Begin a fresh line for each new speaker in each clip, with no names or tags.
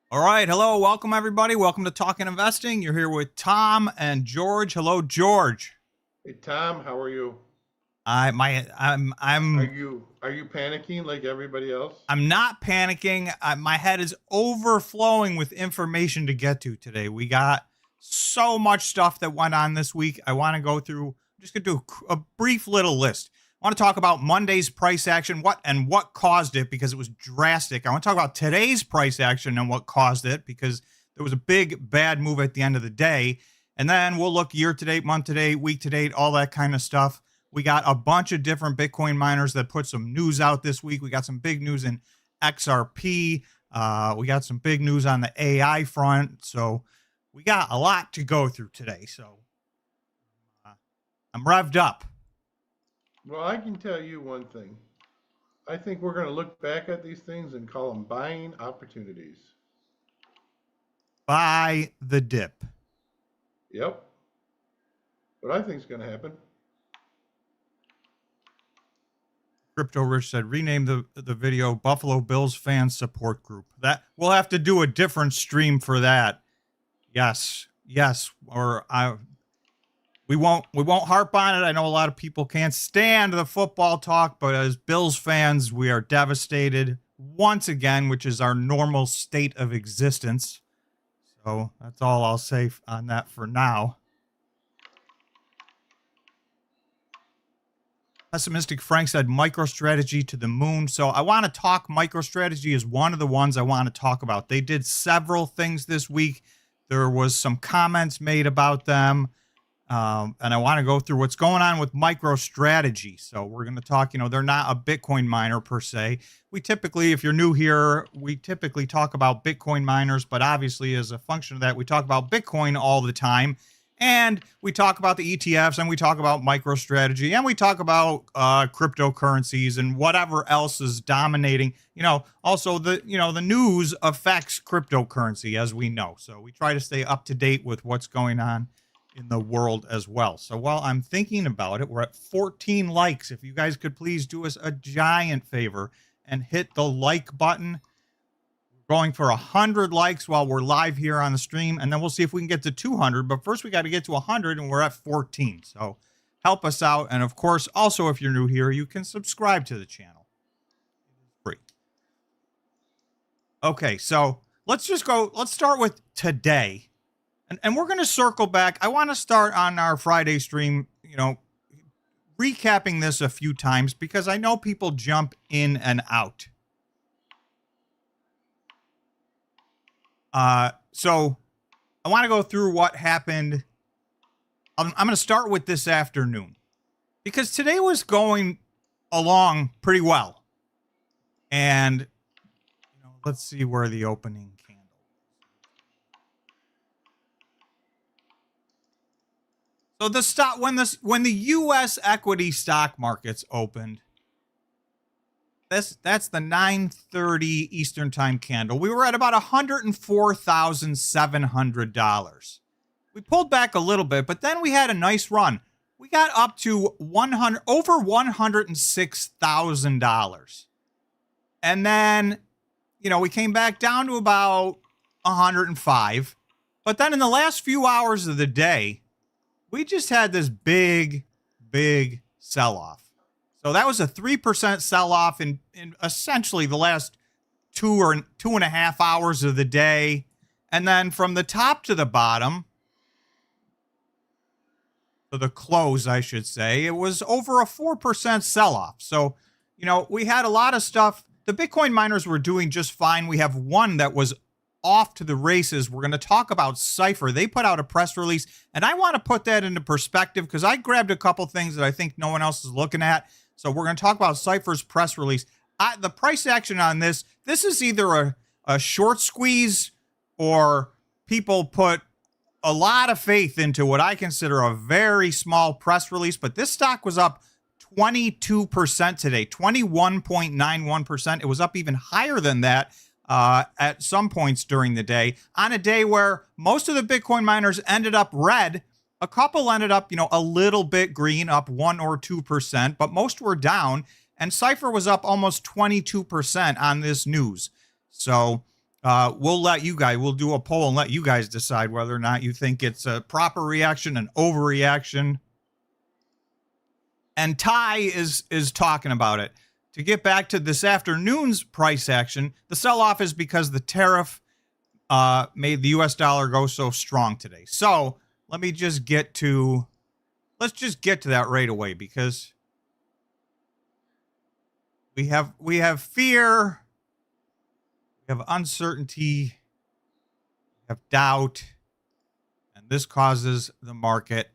All right. Hello. Welcome, everybody. Welcome to Talkin Investing. You're here with Tom and George. Hello, George.
Hey Tom, how are you?
I'm
Are you panicking like everybody else?
I'm not panicking. My head is overflowing with information to get to today. We got so much stuff that went on this week. I want to go through. I'm just going to do a brief little list. I want to talk about Monday's price action, what caused it, because it was drastic. I want to talk about today's price action and what caused it, because there was a big bad move at the end of the day. And then we'll look year to date, month to date, week to date, all that kind of stuff. We got a bunch of different Bitcoin miners that put some news out this week. We got some big news in XRP. We got some big news on the AI front. So we got a lot to go through today. So I'm revved up.
Well, I can tell you one thing. I think we're going to look back at these things and call them buying opportunities.
Buy the dip.
Yep. What I think is going to happen.
Crypto Rich said, rename the video Buffalo Bills Fan Support Group. That we'll have to do a different stream for that. Yes. Or we won't harp on it. I know a lot of people can't stand the football talk, but as Bills fans, we are devastated once again, which is our normal state of existence. So that's all I'll say on that for now. Pessimistic Frank said MicroStrategy to the moon. So I want to talk. MicroStrategy is one of the ones I want to talk about. They did several things this week. There was some comments made about them. And I want to go through what's going on with MicroStrategy. So we're going to talk, they're not a Bitcoin miner per se. We typically, if you're new here, we typically talk about Bitcoin miners, but obviously as a function of that, we talk about Bitcoin all the time. And we talk about the ETFs, and we talk about MicroStrategy, and we talk about cryptocurrencies and whatever else is dominating. Also the news affects cryptocurrency, as we know. So we try to stay up to date with what's going on in the world as well. So while I'm thinking about it, we're at 14 likes. If you guys could please do us a giant favor and hit the like button. Going for 100 likes while we're live here on the stream, and then we'll see if we can get to 200. But first, we got to get to 100, and we're at 14. So help us out. And of course, also, if you're new here, you can subscribe to the channel. It's free. Okay, so let's start with today. And we're going to circle back. I want to start on our Friday stream, recapping this a few times because I know people jump in and out. So I want to go through what happened. I'm going to start with this afternoon because today was going along pretty well. And let's see where the opening candle. So the stock when the US equity stock markets opened, that's the 9:30 Eastern Time candle. We were at about $104,700. We pulled back a little bit, but then we had a nice run. We got up to over $106,000. And then, we came back down to about 105. But then in the last few hours of the day, we just had this big sell-off. So that was a 3% sell-off in essentially the last 2.5 hours of the day. And then from the top to the bottom, to the close, I should say, it was over a 4% sell-off. So, we had a lot of stuff. The Bitcoin miners were doing just fine. We have one that was off to the races. We're going to talk about Cipher. They put out a press release, and I want to put that into perspective because I grabbed a couple things that I think no one else is looking at. So we're going to talk about Cipher's press release. The price action on this is either a short squeeze or people put a lot of faith into what I consider a very small press release. But this stock was up 22% today, 21.91%. It was up even higher than that at some points during the day, on a day where most of the Bitcoin miners ended up red. A couple ended up, a little bit green, up 1 or 2%, but most were down. And Cipher was up almost 22% on this news. So we'll do a poll and let you guys decide whether or not you think it's a proper reaction, an overreaction. And Ty is talking about it. To get back to this afternoon's price action, the sell-off is because the tariff made the U.S. dollar go so strong today. So let's just get to that right away, because we have fear, we have uncertainty, we have doubt, and this causes the market.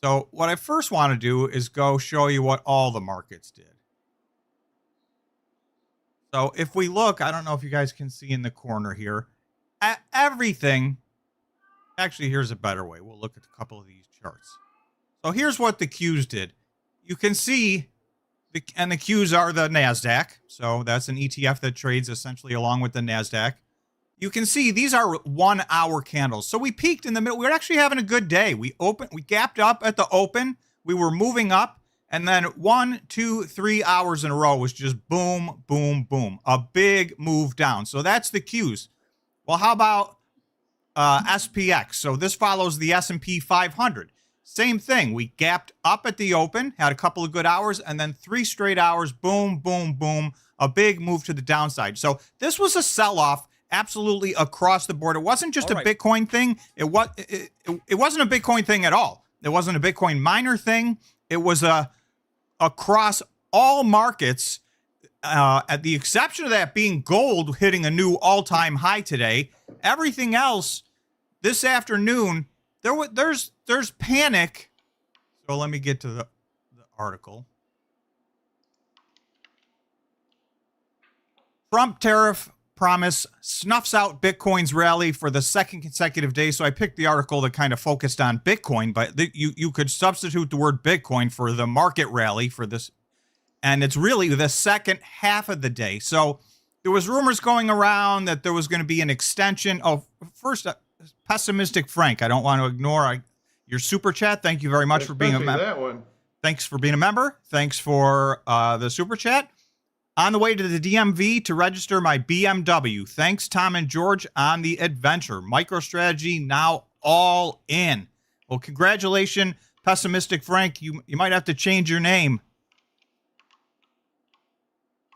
So what I first want to do is go show you what all the markets did. So if we look, I don't know if you guys can see in the corner here, everything, actually here's a better way. We'll look at a couple of these charts. So here's what the Qs did. You can see, and the Qs are the NASDAQ. So that's an ETF that trades essentially along with the NASDAQ. You can see these are 1 hour candles. So we peaked in the middle. We were actually having a good day. We gapped up at the open. We were moving up. And then 1, 2, 3 hours in a row was just boom, boom, boom. A big move down. So that's the Qs. Well, how about SPX? So this follows the S&P 500. Same thing. We gapped up at the open, had a couple of good hours, and then 3 straight hours, boom, boom, boom. A big move to the downside. So this was a sell-off absolutely across the board. It wasn't just a Bitcoin thing. It wasn't a Bitcoin thing at all. It wasn't a Bitcoin miner thing. It was across all markets, at the exception of that being gold hitting a new all-time high today. Everything else this afternoon, there's panic. So let me get to the article. Trump tariff promise snuffs out Bitcoin's rally for the second consecutive day. So I picked the article that kind of focused on Bitcoin, but you could substitute the word Bitcoin for the market rally for this. And it's really the second half of the day. So there was rumors going around that there was going to be an extension. Oh, first, pessimistic Frank. I don't want to ignore your super chat. Thank you very much for being a member.
That one.
Thanks for being a member. Thanks for the super chat. On the way to the DMV to register my BMW. Thanks, Tom and George, on the adventure. MicroStrategy now all in. Well, congratulations, pessimistic Frank. You might have to change your name.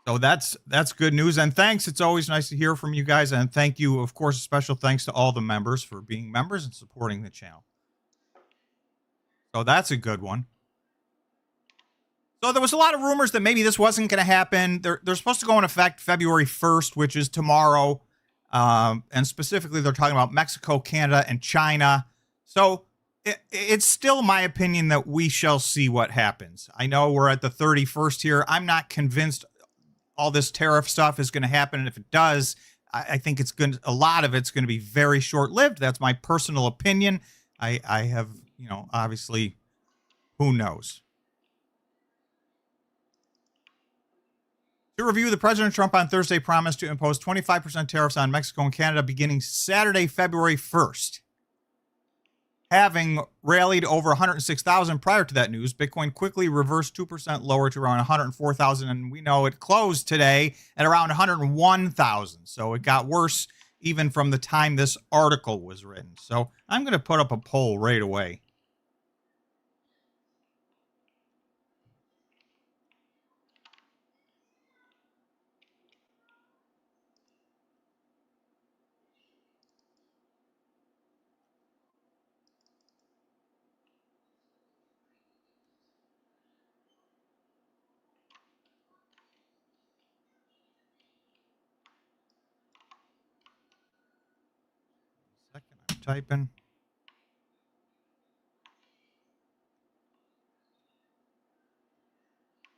So that's good news. And thanks. It's always nice to hear from you guys. And thank you, of course, a special thanks to all the members for being members and supporting the channel. So that's a good one. So there was a lot of rumors that maybe this wasn't going to happen. They're supposed to go in effect February 1st, which is tomorrow. And specifically, they're talking about Mexico, Canada, and China. So it's still my opinion that we shall see what happens. I know we're at the 31st here. I'm not convinced all this tariff stuff is going to happen. And if it does, I think a lot of it's going to be very short-lived. That's my personal opinion. I have, obviously, who knows? To review, the President Trump on Thursday promised to impose 25% tariffs on Mexico and Canada beginning Saturday, February 1st. Having rallied over 106,000 prior to that news, Bitcoin quickly reversed 2% lower to around 104,000, and we know it closed today at around 101,000. So it got worse even from the time this article was written. So I'm going to put up a poll right away. Second, I'm typing.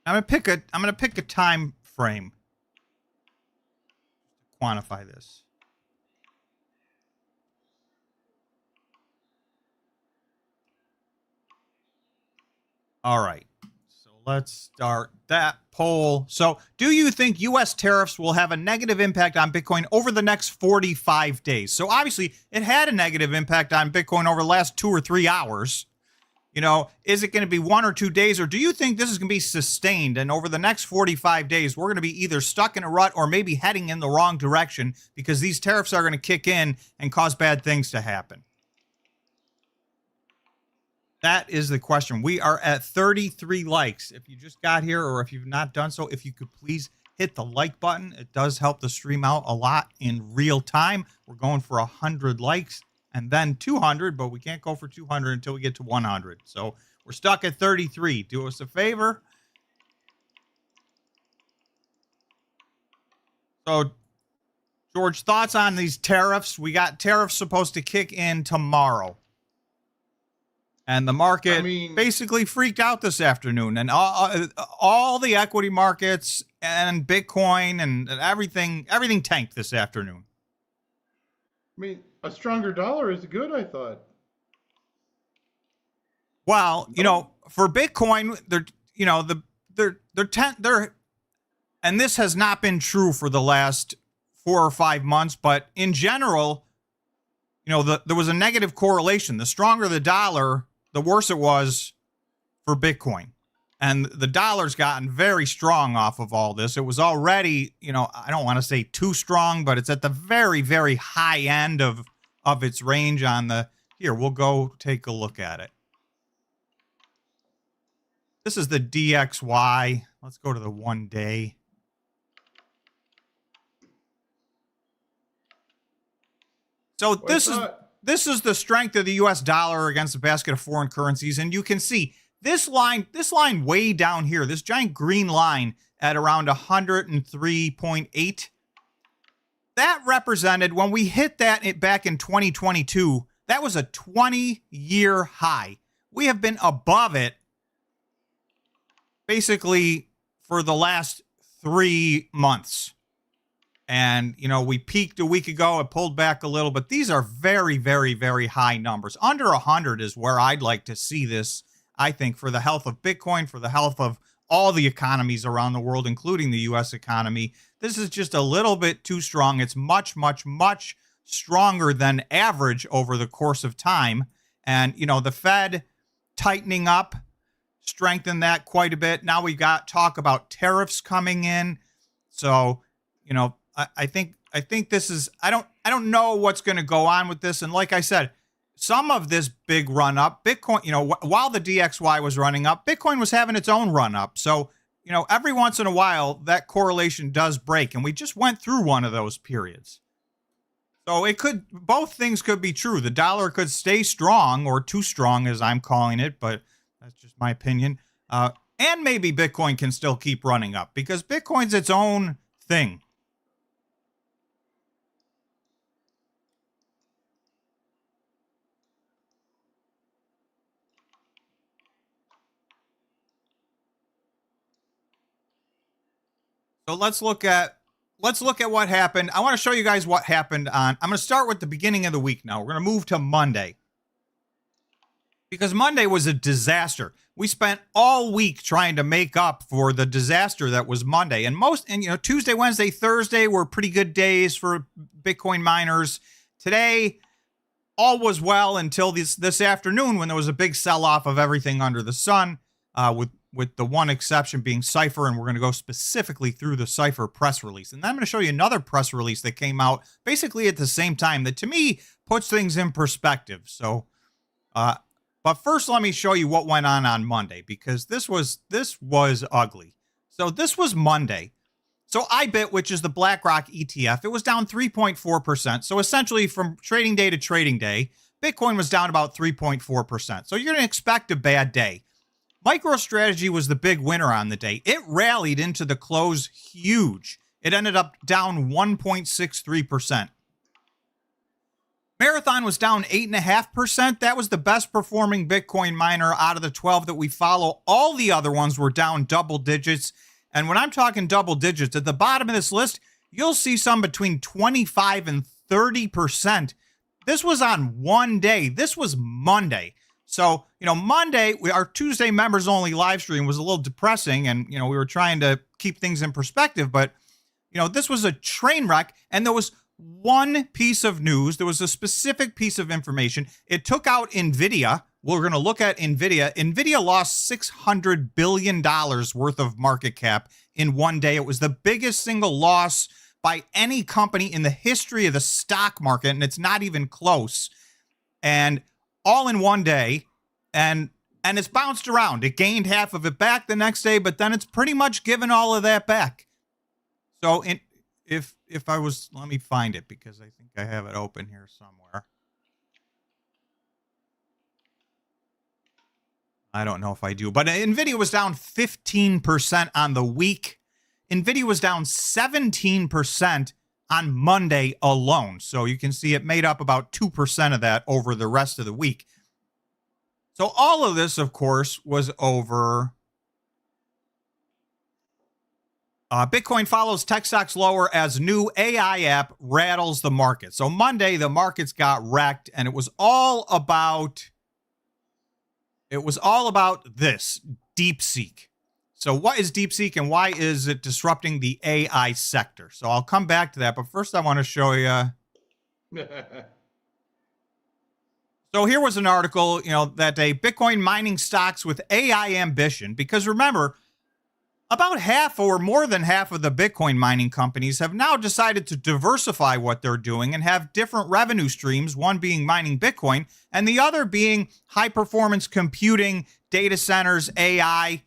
I'm gonna pick a time frame to quantify this. All right. So let's start that poll. So, do you think U.S. tariffs will have a negative impact on Bitcoin over the next 45 days? So, obviously, it had a negative impact on Bitcoin over the last 2 or 3 hours. You know, is it going to be 1 or 2 days, or do you think this is going to be sustained? And over the next 45 days, we're going to be either stuck in a rut or maybe heading in the wrong direction because these tariffs are going to kick in and cause bad things to happen. That is the question. We are at 33 likes. If you just got here or if you've not done so, if you could please hit the like button. It does help the stream out a lot in real time. We're going for 100 likes and then 200, but we can't go for 200 until we get to 100. So we're stuck at 33. Do us a favor. So, George, thoughts on these tariffs? We got tariffs supposed to kick in tomorrow. And the market basically freaked out this afternoon. And all the equity markets and Bitcoin and everything tanked this afternoon.
I mean, a stronger dollar is good, I thought.
Well, you know, for Bitcoin, they're and this has not been true for the last 4 or 5 months, but in general, you know, there was a negative correlation. The stronger the dollar, the worse it was for Bitcoin. And the dollar's gotten very strong off of all this. It was already, you know, I don't want to say too strong, but it's at the very, very high end of its range on the, here, we'll go take a look at it. This is the DXY. Let's go to the 1 day. So this is the strength of the US dollar against a basket of foreign currencies. And you can see this line way down here, this giant green line at around 103.8. That represented, when we hit that back in 2022, that was a 20-year high. We have been above it basically for the last 3 months. And, you know, we peaked a week ago. It pulled back a little, but these are very, very, very high numbers. Under 100 is where I'd like to see this, I think, for the health of Bitcoin, for the health of all the economies around the world, including the U.S. economy. This is just a little bit too strong. It's much, much, much stronger than average over the course of time. And, you know, the Fed tightening up strengthened that quite a bit. Now we've got talk about tariffs coming in. So, you know, I think this is, I don't know what's going to go on with this. And like I said, some of this big run up, Bitcoin, you know, while the DXY was running up, Bitcoin was having its own run up. So, you know, every once in a while that correlation does break, and we just went through one of those periods. So it could, both things could be true. The dollar could stay strong, or too strong as I'm calling it, but that's just my opinion. And maybe Bitcoin can still keep running up because Bitcoin's its own thing. So let's look at what happened. I want to show you guys what happened on, I'm going to start with the beginning of the week now. We're going to move to Monday, because Monday was a disaster. We spent all week trying to make up for the disaster that was Monday. And you know, Tuesday, Wednesday, Thursday were pretty good days for Bitcoin miners. Today, all was well until this afternoon, when there was a big sell-off of everything under the sun, with the one exception being Cipher, and we're going to go specifically through the Cipher press release. And then I'm going to show you another press release that came out basically at the same time that, to me, puts things in perspective. So, but first, let me show you what went on Monday, because this was ugly. So this was Monday. So IBIT, which is the BlackRock ETF, it was down 3.4%. So essentially, from trading day to trading day, Bitcoin was down about 3.4%. So you're going to expect a bad day. MicroStrategy was the big winner on the day. It rallied into the close huge. It ended up down 1.63%. Marathon was down 8.5%. That was the best performing Bitcoin miner out of the 12 that we follow. All the other ones were down double digits. And when I'm talking double digits, at the bottom of this list, you'll see some between 25 and 30%. This was on one day. This was Monday. So, you know, Monday, our Tuesday members only live stream was a little depressing, and, you know, we were trying to keep things in perspective, but, you know, this was a train wreck, and there was one piece of news. There was a specific piece of information. It took out NVIDIA, we're going to look at NVIDIA. NVIDIA lost $600 billion worth of market cap in one day. It was the biggest single loss by any company in the history of the stock market, and it's not even close. And all in one day, and it's bounced around. It gained half of it back the next day, but then it's pretty much given all of that back. So if I was, let me find it because I think I have it open here somewhere. I don't know if I do, but NVIDIA was down 15% on the week. NVIDIA was down 17% on Monday alone. So you can see it made up about 2% of that over the rest of the week. So all of this, of course, was over. Bitcoin follows tech stocks lower as new AI app rattles the market. So Monday, the markets got wrecked, and it was all about this, DeepSeek. So what is DeepSeek and why is it disrupting the AI sector? So I'll come back to that, but first I want to show you. So here was an article, that day, Bitcoin mining stocks with AI ambition, because remember, about half or more than half of the Bitcoin mining companies have now decided to diversify what they're doing and have different revenue streams, one being mining Bitcoin and the other being high performance computing, data centers, AI.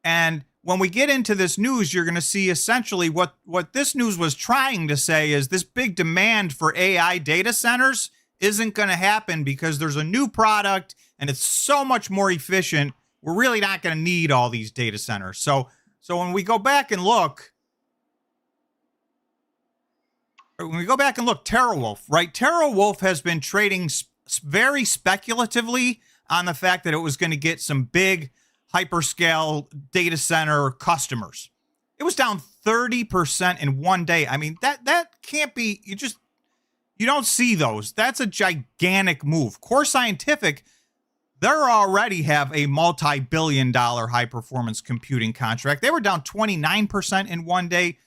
And when we get into this news, you're going to see essentially what this news was trying to say is this big demand for AI data centers isn't going to happen because there's a new product and it's so much more efficient. We're really not going to need all these data centers. So when we go back and look, TeraWulf, right? TeraWulf has been trading very speculatively on the fact that it was going to get some big hyperscale data center customers. It was down 30% in one day. I mean, that can't be, you don't see those. That's a gigantic move. Core Scientific, they already have a multi-billion-dollar high-performance computing contract. They were down 29% in one day.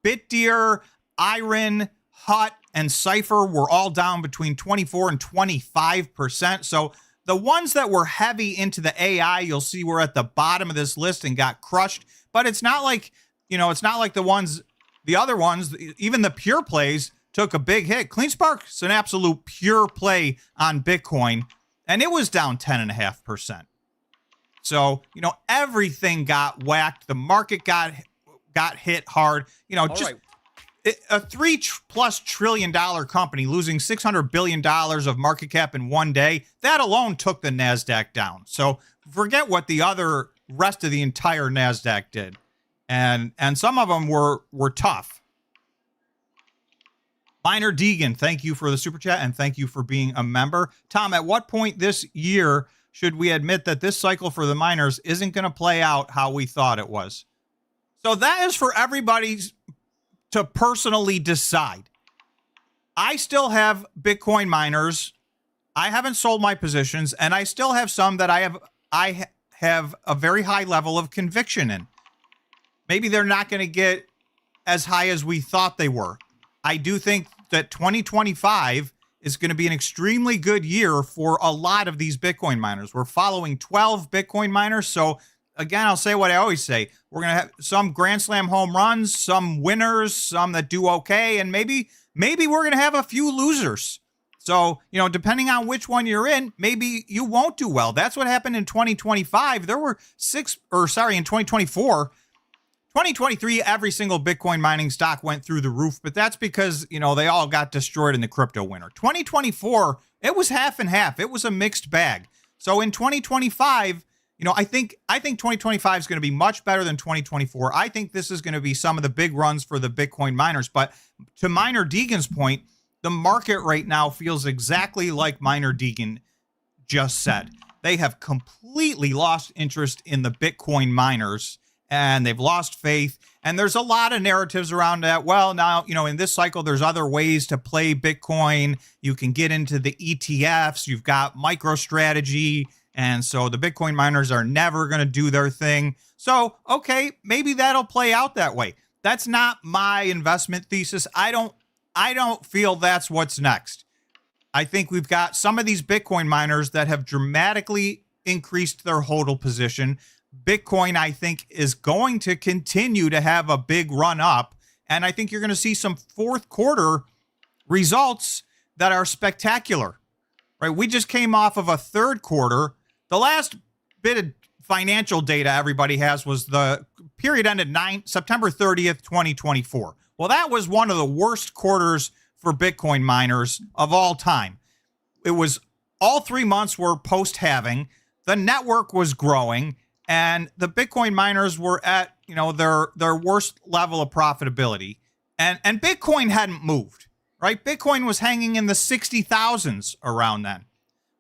Bitdeer, Iron, Hut, and Cipher were all down between 24 and 25%. So the ones that were heavy into the AI, you'll see were at the bottom of this list and got crushed. But it's not like, the other ones, even the pure plays took a big hit. CleanSpark's an absolute pure play on Bitcoin, and it was down 10.5%. So, everything got whacked. The market got hit hard. A $3+ trillion company losing $600 billion of market cap in one day, that alone took the NASDAQ down. So forget what the rest of the entire NASDAQ did. And some of them were tough. Miner Deegan, thank you for the super chat and thank you for being a member. Tom, at what point this year should we admit that this cycle for the miners isn't going to play out how we thought it was? So that is for everybody to personally decide. I still have Bitcoin miners. I haven't sold my positions, and I still have some that I have a very high level of conviction in. Maybe they're not going to get as high as we thought they were. I do think that 2025 is going to be an extremely good year for a lot of these Bitcoin miners. We're following 12 Bitcoin miners. So again, I'll say what I always say. We're going to have some Grand Slam home runs, some winners, some that do okay, and maybe we're going to have a few losers. So, depending on which one you're in, maybe you won't do well. That's what happened in 2025. There were in 2024. 2023, every single Bitcoin mining stock went through the roof, but that's because, they all got destroyed in the crypto winter. 2024, it was half and half. It was a mixed bag. So in 2025, I think 2025 is going to be much better than 2024. I think this is going to be some of the big runs for the Bitcoin miners. But to Miner Deegan's point, the market right now feels exactly like Miner Deegan just said. They have completely lost interest in the Bitcoin miners, and they've lost faith. And there's a lot of narratives around that. Well, now, in this cycle, there's other ways to play Bitcoin. You can get into the ETFs. You've got MicroStrategy. And so the Bitcoin miners are never going to do their thing. So, okay, maybe that'll play out that way. That's not my investment thesis. I don't feel that's what's next. I think we've got some of these Bitcoin miners that have dramatically increased their hodl position. Bitcoin, I think, is going to continue to have a big run up. And I think you're going to see some fourth quarter results that are spectacular, right? We just came off of a third quarter. The last bit of financial data everybody has was the period ended September 30th, 2024. Well, that was one of the worst quarters for Bitcoin miners of all time. It was all 3 months were post-halving. The network was growing, and the Bitcoin miners were at, their worst level of profitability. And Bitcoin hadn't moved, right? Bitcoin was hanging in the 60,000s around then.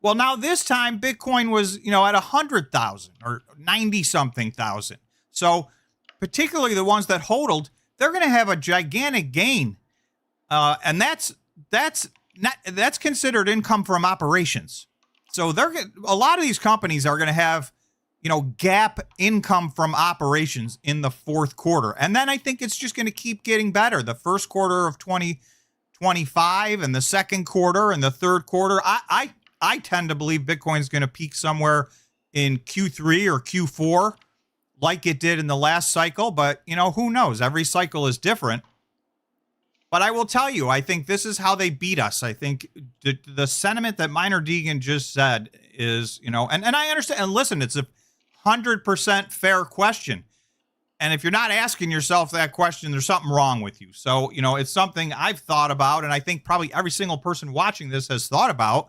Well, now this time Bitcoin was, at 100,000 or 90 something thousand. So particularly the ones that hodled, they're going to have a gigantic gain. And that's considered income from operations. So a lot of these companies are going to have, gap income from operations in the fourth quarter. And then I think it's just going to keep getting better. The first quarter of 2025 and the second quarter and the third quarter. I tend to believe Bitcoin is going to peak somewhere in Q3 or Q4 like it did in the last cycle. But, who knows? Every cycle is different. But I will tell you, I think this is how they beat us. I think the sentiment that Miner Deegan just said is, and I understand. And listen, it's a 100% fair question. And if you're not asking yourself that question, there's something wrong with you. So, it's something I've thought about. And I think probably every single person watching this has thought about,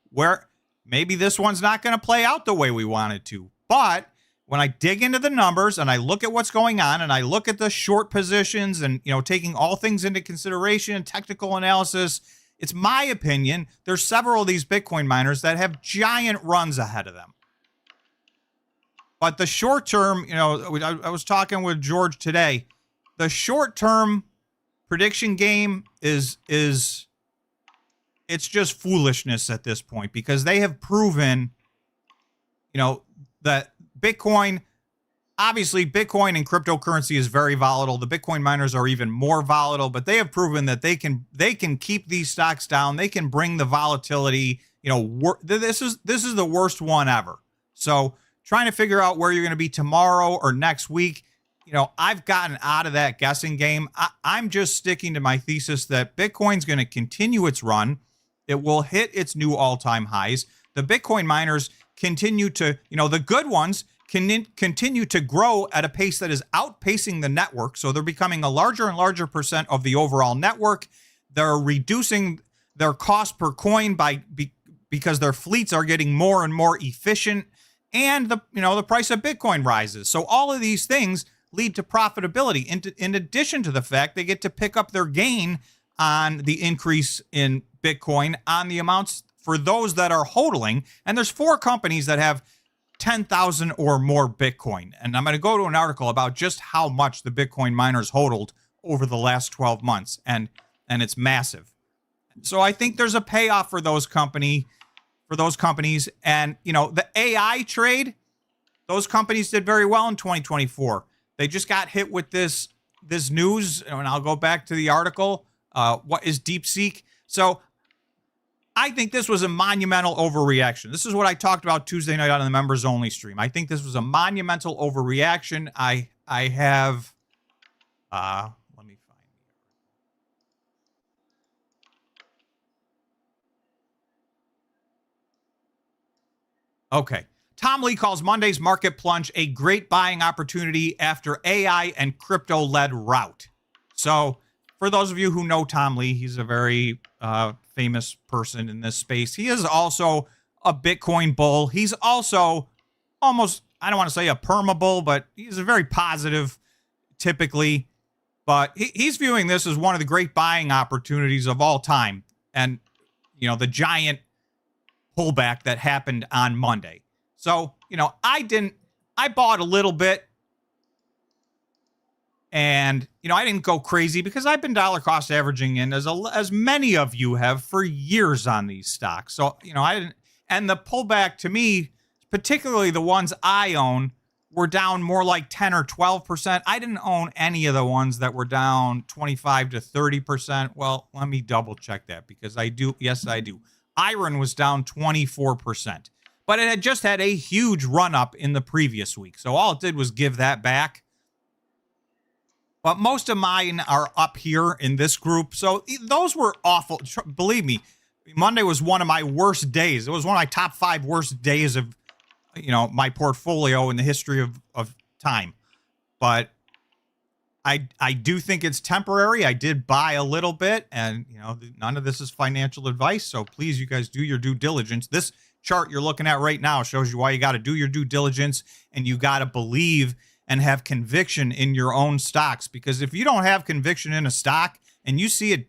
where maybe this one's not going to play out the way we want it to. But when I dig into the numbers and I look at what's going on and I look at the short positions and, taking all things into consideration, technical analysis, it's my opinion, there's several of these Bitcoin miners that have giant runs ahead of them. But the short term, I was talking with George today, the short term prediction game is it's just foolishness at this point, because they have proven, that Bitcoin, obviously Bitcoin and cryptocurrency is very volatile. The Bitcoin miners are even more volatile, but they have proven that they can keep these stocks down. They can bring the volatility, this is the worst one ever. So trying to figure out where you're going to be tomorrow or next week, I've gotten out of that guessing game. I'm just sticking to my thesis that Bitcoin's going to continue its run. It will hit its new all-time highs. The Bitcoin miners continue to, the good ones can continue to grow at a pace that is outpacing the network. So they're becoming a larger and larger percent of the overall network. They're reducing their cost per coin because their fleets are getting more and more efficient, and the price of Bitcoin rises. So all of these things lead to profitability. In addition to the fact they get to pick up their gain on the increase in Bitcoin on the amounts for those that are hodling. And there's 4 companies that have 10,000 or more Bitcoin. And I'm going to go to an article about just how much the Bitcoin miners hodled over the last 12 months. And it's massive. So I think there's a payoff for those companies. And, the AI trade, those companies did very well in 2024. They just got hit with this news. And I'll go back to the article. What is DeepSeek? So I think this was a monumental overreaction. This is what I talked about Tuesday night on the members only stream. I think this was a monumental overreaction. I have, let me find it. Okay. Tom Lee calls Monday's market plunge a great buying opportunity after AI and crypto-led rout. So for those of you who know Tom Lee, he's a very famous person in this space. He is also a Bitcoin bull. He's also almost, I don't want to say a perma bull, but he's a very positive typically. But he's viewing this as one of the great buying opportunities of all time. And, the giant pullback that happened on Monday. So, I bought a little bit. And, I didn't go crazy because I've been dollar cost averaging in as many of you have for years on these stocks. So, I didn't, and the pullback to me, particularly the ones I own, were down more like 10 or 12%. I didn't own any of the ones that were down 25 to 30%. Well, let me double check that because I do. Yes, I do. Iron was down 24%, but it had just had a huge run up in the previous week. So all it did was give that back. But most of mine are up here in this group. So those were awful. Believe me, Monday was one of my worst days. It was one of my top 5 worst days of, my portfolio in the history of time. But I do think it's temporary. I did buy a little bit, and, none of this is financial advice. So please, you guys do your due diligence. This chart you're looking at right now shows you why you got to do your due diligence, and you got to believe and have conviction in your own stocks. Because if you don't have conviction in a stock and you see it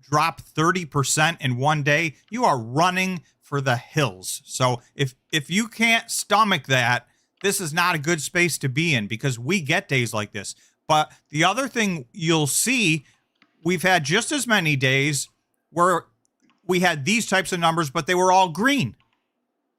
drop 30% in one day, you are running for the hills. So if you can't stomach that, this is not a good space to be in, because we get days like this. But the other thing you'll see, we've had just as many days where we had these types of numbers, but they were all green.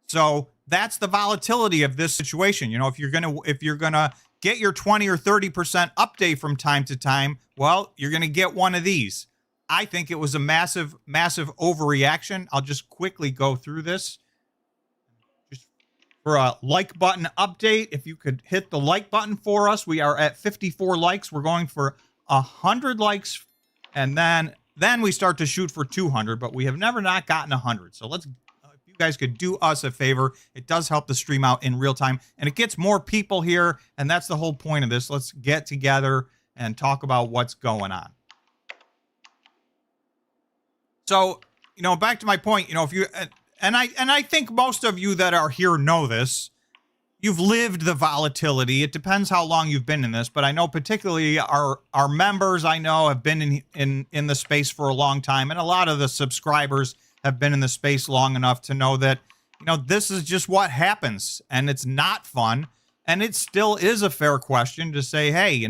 So that's the volatility of this situation. If you're gonna get your 20 or 30% update from time to time, well, you're gonna get one of these. I think it was a massive, massive overreaction. I'll just quickly go through this. Just for a like button update, if you could hit the like button for us. We are at 54 likes. We're going for 100 likes, and then we start to shoot for 200, but we have never not gotten 100. So let's, if you guys could do us a favor, it does help the stream out in real time, and it gets more people here, and that's the whole point of this. Let's get together and talk about what's going on. So, back to my point, if you, and I think most of you that are here know this, you've lived the volatility. It depends how long you've been in this, but I know particularly our members, I know, have been in the space for a long time. And a lot of the subscribers have been in the space long enough to know that, this is just what happens, and it's not fun. And it still is a fair question to say, hey,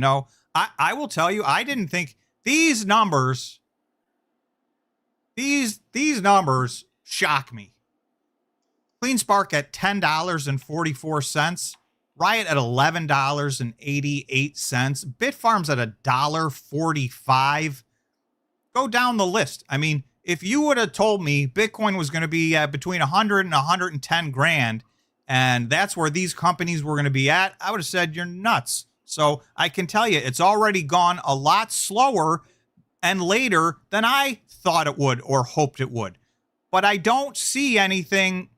I will tell you, I didn't think these numbers, these numbers shock me. Cleanspark at $10.44, Riot at $11.88, Bitfarms at $1.45. Go down the list. I mean, if you would have told me Bitcoin was going to be at between 100 and 110 grand, and that's where these companies were going to be at, I would have said you're nuts. So I can tell you, it's already gone a lot slower and later than I thought it would or hoped it would. But I don't see anything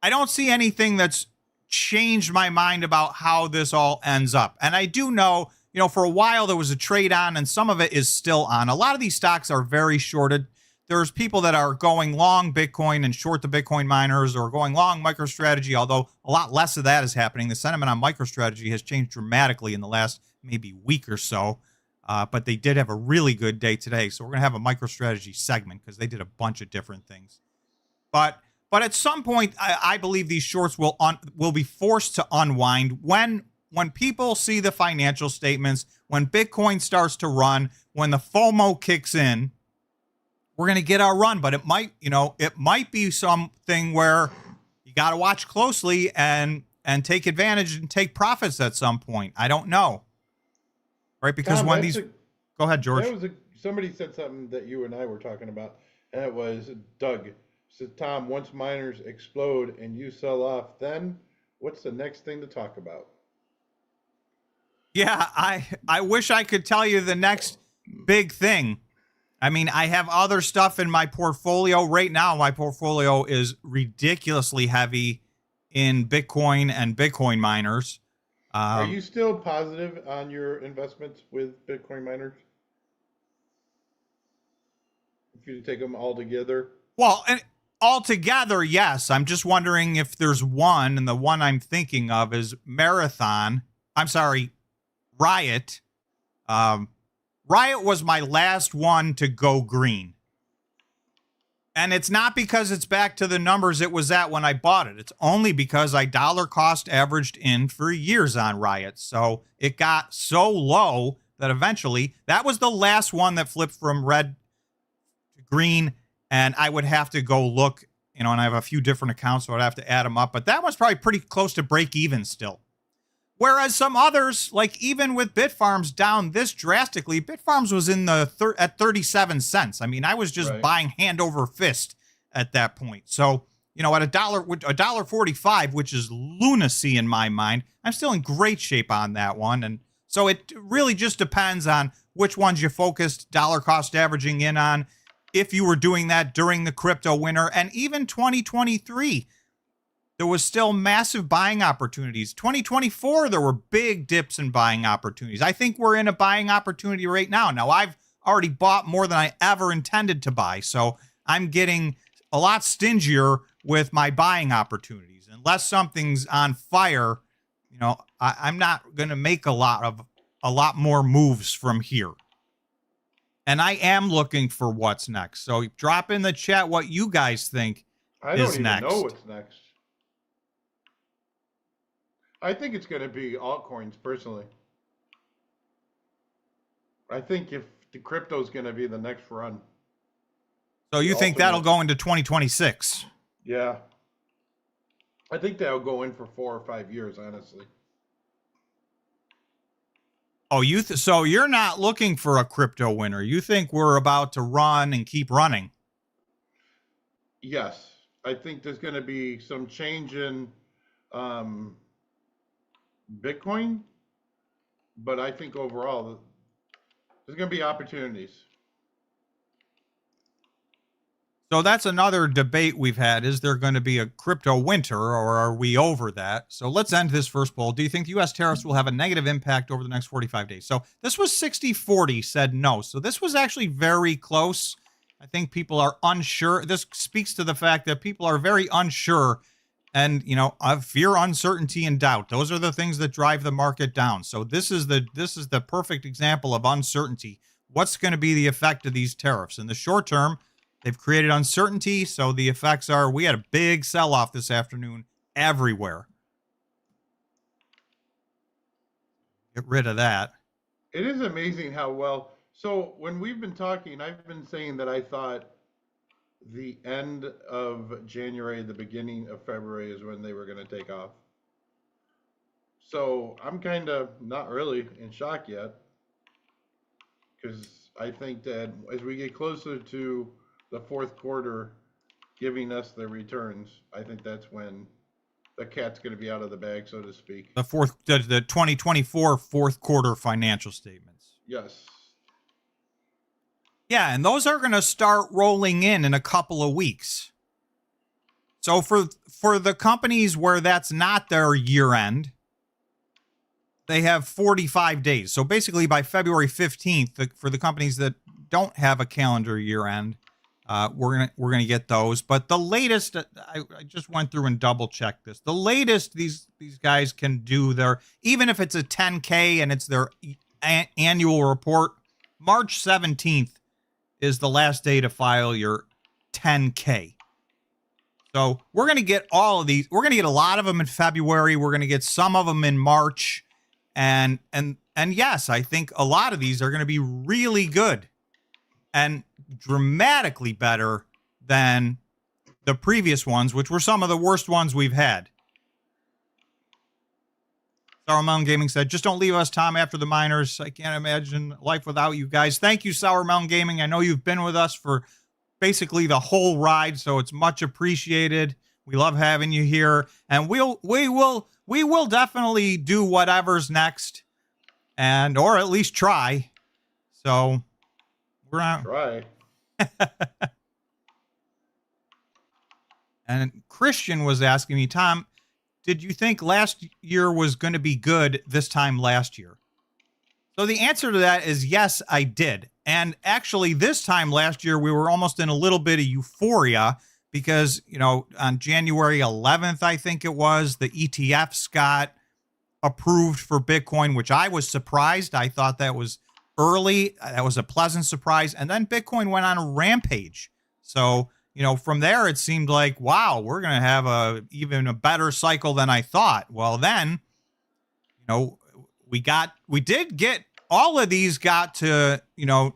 that's changed my mind about how this all ends up. And I do know, for a while there was a trade on, and some of it is still on. A lot of these stocks are very shorted. There's people that are going long Bitcoin and short the Bitcoin miners, or going long MicroStrategy, although a lot less of that is happening. The sentiment on MicroStrategy has changed dramatically in the last maybe week or so. But they did have a really good day today. So we're going to have a MicroStrategy segment because they did a bunch of different things. But at some point, I believe these shorts will be forced to unwind when people see the financial statements, when Bitcoin starts to run, when the FOMO kicks in. We're going to get our run, but it might be something where you got to watch closely and take advantage and take profits at some point. I don't know. Right, because
Tom,
go ahead, George.
Somebody said something that you and I were talking about, and it was Doug said, Tom, once miners explode and you sell off, then what's the next thing to talk about?
Yeah, I wish I could tell you the next big thing. I mean, I have other stuff in my portfolio right now. My portfolio is ridiculously heavy in Bitcoin and Bitcoin miners.
Are you still positive on your investments with Bitcoin miners? If you take them all together?
Well, and all together, yes. I'm just wondering if there's one, and the one I'm thinking of is Riot. Riot was my last one to go green. And it's not because it's back to the numbers it was at when I bought it. It's only because I dollar cost averaged in for years on Riot. So it got so low that eventually that was the last one that flipped from red to green. And I would have to go look, and I have a few different accounts, so I'd have to add them up. But that one's probably pretty close to break even still. Whereas some others, like even with Bitfarms down this drastically, Bitfarms was in the at 37 cents. I mean, I was just buying hand over fist at that point. So, you know, at $1.45, which is lunacy in my mind, I'm still in great shape on that one. And so it really just depends on which ones you focused dollar cost averaging in on. If you were doing that during the crypto winter, and even 2023, there was still massive buying opportunities. 2024, there were big dips in buying opportunities. I think we're in a buying opportunity right now. Now, I've already bought more than I ever intended to buy, so I'm getting a lot stingier with my buying opportunities. Unless something's on fire, you know, I'm not going to make a lot more moves from here. And I am looking for what's next. So drop in the chat what you guys think
I don't
is
even
next.
know what's next. I think it's going to be altcoins, personally. I think if the crypto is going to be the next run.
So you think that'll go into 2026?
Yeah. I think that'll go in for 4 or 5 years, honestly.
Oh, so you're not looking for a crypto winter. You think we're about to run and keep running?
Yes. I think there's going to be some change in Bitcoin, but I think overall there's going to be opportunities.
So that's another debate we've had. Is there going to be a crypto winter, or are we over that? So let's end this first poll. Do you think the U.S. tariffs will have a negative impact over the next 45 days? So this was 60-40 said no. So this was actually very close. I think people are unsure. This speaks to the fact that people are very unsure. And, you know, fear, uncertainty, and doubt. Those are the things that drive the market down. So this is the perfect example of uncertainty. What's going to be the effect of these tariffs? In the short term, they've created uncertainty. So the effects are, we had a big sell-off this afternoon everywhere. Get rid of that.
It is amazing how well. So when we've been talking, I've been saying that I thought the end of January, the beginning of February is when they were going to take off. So I'm kind of not really in shock yet, because I think that as we get closer to the fourth quarter giving us the returns, I think that's when the cat's going to be out of the bag, so to speak.
The 2024 fourth quarter financial statements.
Yes.
Yeah, and those are going to start rolling in a couple of weeks. So for the companies where that's not their year end, they have 45 days. So basically by February 15th, for the companies that don't have a calendar year end, we're gonna get those. But the latest, I just went through and double checked this. The latest these guys can do even if it's a 10K and it's their annual report, March 17th is the last day to file your 10K. So we're going to get all of these. We're going to get a lot of them in February. We're going to get some of them in March. And yes, I think a lot of these are going to be really good and dramatically better than the previous ones, which were some of the worst ones we've had. Sour Melon Gaming said, just don't leave us, Tom, after the miners. I can't imagine life without you guys. Thank you, Sour Melon Gaming. I know you've been with us for basically the whole ride, so it's much appreciated. We love having you here, and we will definitely do whatever's next, or at least try. So we're not
Try.
And Christian was asking me, Tom, did you think last year was going to be good this time last year? So the answer to that is yes, I did. And actually, this time last year, we were almost in a little bit of euphoria because, you know, on January 11th, I think it was, the ETFs got approved for Bitcoin, which I was surprised. I thought that was early. That was a pleasant surprise. And then Bitcoin went on a rampage. So, you know, from there, it seemed like, wow, we're going to have even a better cycle than I thought. Well, then, you know, we did get, all of these got to, you know,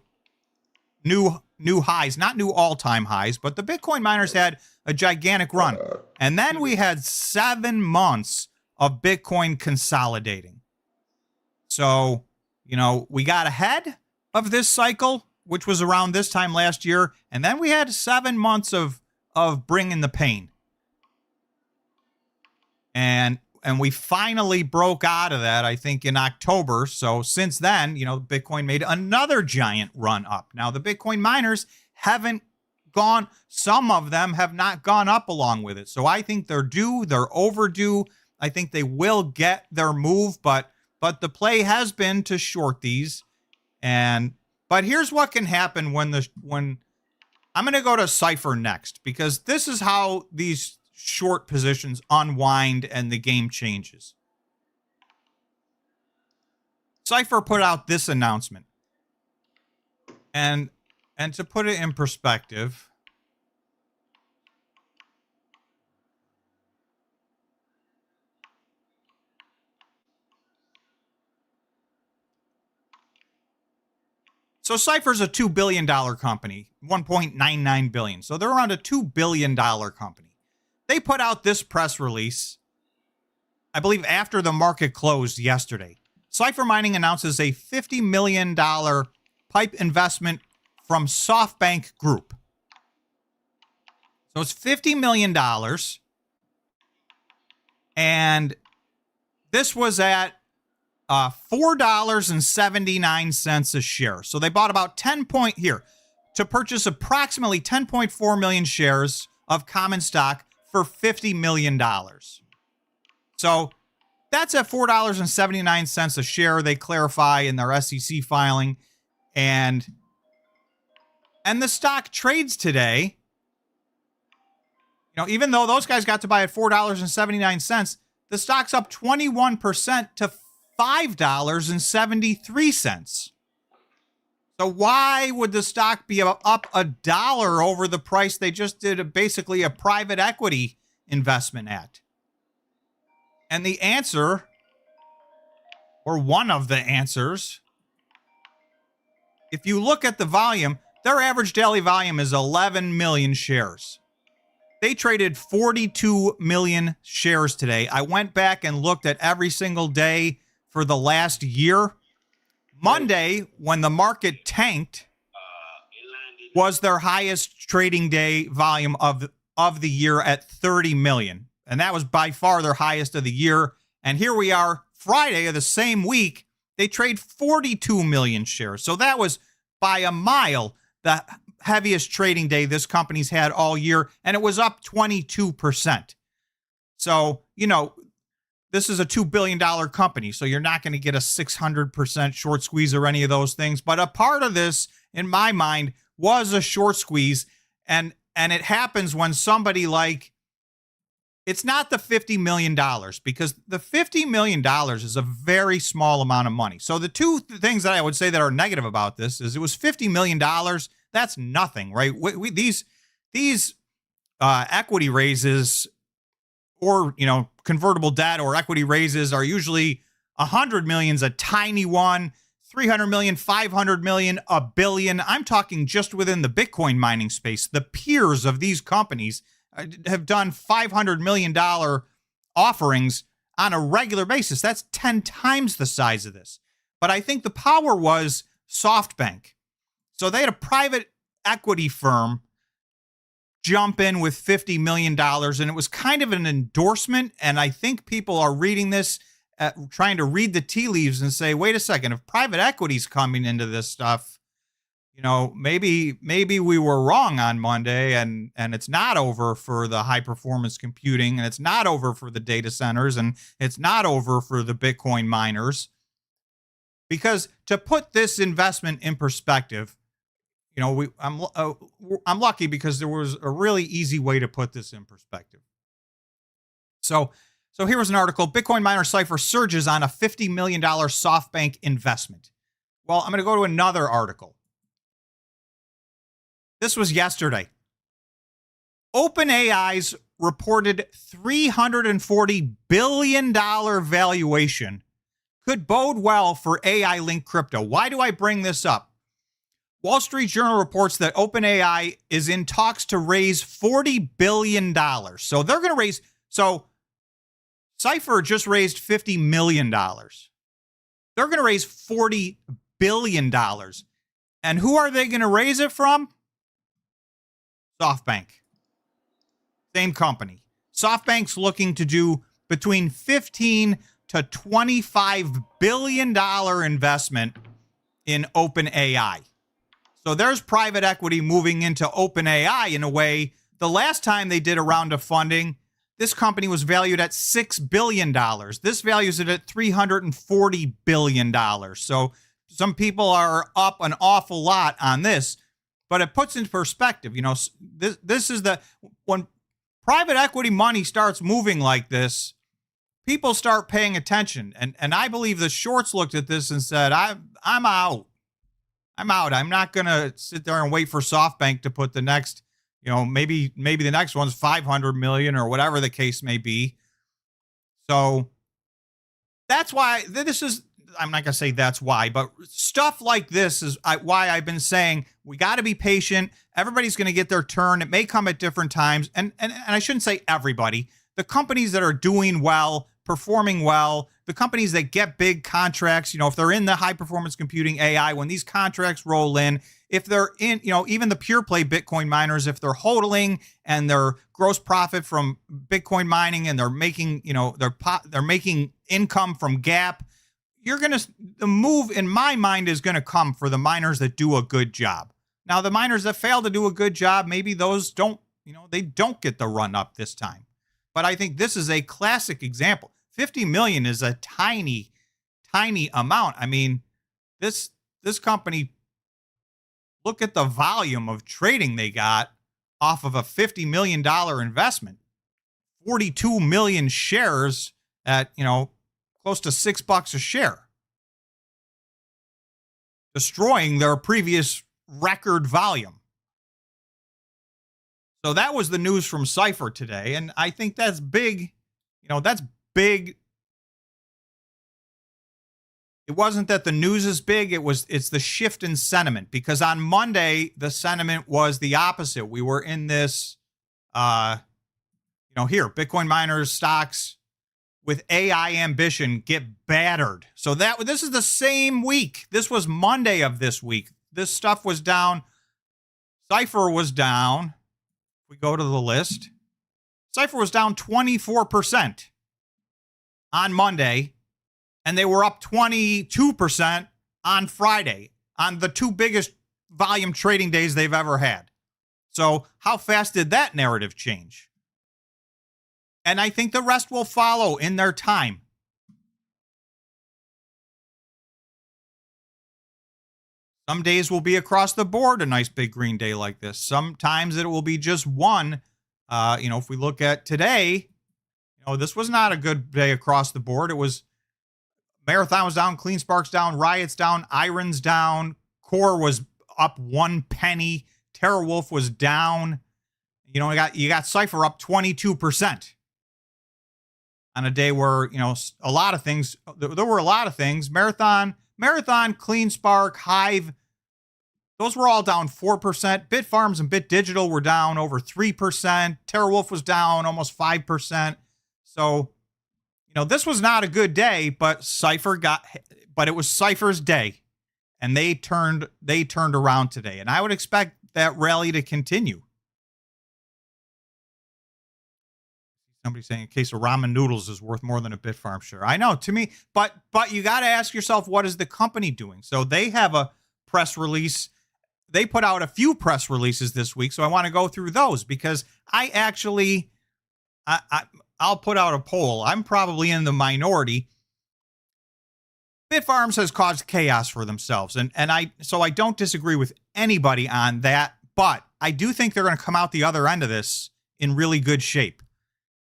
new highs, not new all-time highs, but the Bitcoin miners had a gigantic run. And then we had 7 months of Bitcoin consolidating. So, we got ahead of this cycle, which was around this time last year, and then we had 7 months of bringing the pain. And we finally broke out of that, I think, in October. So since then, Bitcoin made another giant run up. Now, the Bitcoin miners haven't gone, some of them have not gone up along with it. So I think they're due, they're overdue. I think they will get their move, but the play has been to short these. But here's what can happen when I'm going to go to Cipher next, because this is how these short positions unwind and the game changes. Cipher put out this announcement. And to put it in perspective, so Cipher's a $2 billion company, $1.99 billion. So they're around a $2 billion company. They put out this press release, I believe, after the market closed yesterday. Cipher Mining announces a $50 million PIPE investment from SoftBank Group. So it's $50 million. And this was at $4.79 a share. So they bought about to purchase approximately 10.4 million shares of common stock for $50 million. So that's at $4.79 a share, they clarify in their SEC filing. And the stock trades today, even though those guys got to buy at $4.79, the stock's up 21% to $5.73. So why would the stock be up $1 over the price they just did basically a private equity investment at? And the answer, or one of the answers, if you look at the volume, their average daily volume is 11 million shares. They traded 42 million shares today. I went back and looked at every single day for the last year. Monday, when the market tanked, was their highest trading day volume of the year at 30 million. And that was by far their highest of the year. And here we are, Friday of the same week, they trade 42 million shares. So that was by a mile the heaviest trading day this company's had all year. And it was up 22%. So, this is a $2 billion company, so you're not going to get a 600% short squeeze or any of those things. But a part of this, in my mind, was a short squeeze. And it happens when somebody it's not the $50 million, because the $50 million is a very small amount of money. So the two things that I would say that are negative about this is it was $50 million. That's nothing, right? These equity raises, or convertible debt or equity raises, are usually 100 million's a tiny one, 300 million, 500 million, a billion. I'm talking just within the Bitcoin mining space. The peers of these companies have done $500 million offerings on a regular basis. That's 10 times the size of this. But I think the power was SoftBank. So they had a private equity firm jump in with $50 million, and it was kind of an endorsement. And I think people are reading this, trying to read the tea leaves and say, wait a second, if private equity's coming into this stuff, maybe we were wrong on Monday, and it's not over for the high performance computing, and it's not over for the data centers, and it's not over for the Bitcoin miners. Because to put this investment in perspective, I'm lucky because there was a really easy way to put this in perspective. So here was an article: Bitcoin miner Cipher surges on a $50 million SoftBank investment. Well, I'm going to go to another article. This was yesterday. OpenAI's reported $340 billion valuation could bode well for AI-linked crypto. Why do I bring this up? Wall Street Journal reports that OpenAI is in talks to raise $40 billion. So they're going to raise. So Cipher just raised $50 million. They're going to raise $40 billion. And who are they going to raise it from? SoftBank. Same company. SoftBank's looking to do between $15 to $25 billion investment in OpenAI. So there's private equity moving into OpenAI in a way. The last time they did a round of funding, this company was valued at $6 billion. This values it at $340 billion. So some people are up an awful lot on this, but it puts into perspective, this is when private equity money starts moving like this, people start paying attention. And I believe the shorts looked at this and said, I'm out. I'm out. I'm not going to sit there and wait for SoftBank to put the next, maybe the next one's 500 million or whatever the case may be. So that's why I'm not going to say that's why, but stuff like this is why I've been saying we got to be patient. Everybody's going to get their turn. It may come at different times. And I shouldn't say everybody. The companies that are doing well, performing well, the companies that get big contracts, if they're in the high performance computing AI, when these contracts roll in, if they're in, even the pure play Bitcoin miners, if they're hodling and their gross profit from Bitcoin mining and they're making, they're making income from Gap, the move in my mind is going to come for the miners that do a good job. Now, the miners that fail to do a good job, maybe those don't, they don't get the run up this time. But I think this is a classic example. 50 million is a tiny, tiny amount. I mean, this company, look at the volume of trading they got off of a $50 million investment. 42 million shares at, close to $6 a share. Destroying their previous record volume. So that was the news from Cipher today. And I think that's big. That's big. It wasn't that the news is big. It's the shift in sentiment, because on Monday, the sentiment was the opposite. We were in this, here, Bitcoin miners stocks with AI ambition get battered. So this is the same week. This was Monday of this week. This stuff was down. Cipher was down. We go to the list. Cipher was down 24% on Monday, and they were up 22% on Friday, on the two biggest volume trading days they've ever had. So how fast did that narrative change? And I think the rest will follow in their time. Some days will be across the board a nice big green day like this. Sometimes it will be just one. If we look at today, this was not a good day across the board. It was Marathon was down, Cleanspark's down, Riot's down, Iron's down, Core was up 1 penny, TerraWolf was down. You got Cipher up 22% on a day where a lot of things. There were a lot of things. Marathon, Cleanspark, Hive, those were all down 4%. Bitfarms and Bitdigital were down over 3%. TerraWolf was down almost 5%. So, this was not a good day, but it was Cipher's day, and they turned around today. And I would expect that rally to continue. Somebody saying a case of ramen noodles is worth more than a Bitfarm share. I know, to me, but you got to ask yourself, what is the company doing? So they have a press release. They put out a few press releases this week, so I want to go through those, because I'll put out a poll. I'm probably in the minority. Bitfarms has caused chaos for themselves, and I don't disagree with anybody on that, but I do think they're going to come out the other end of this in really good shape.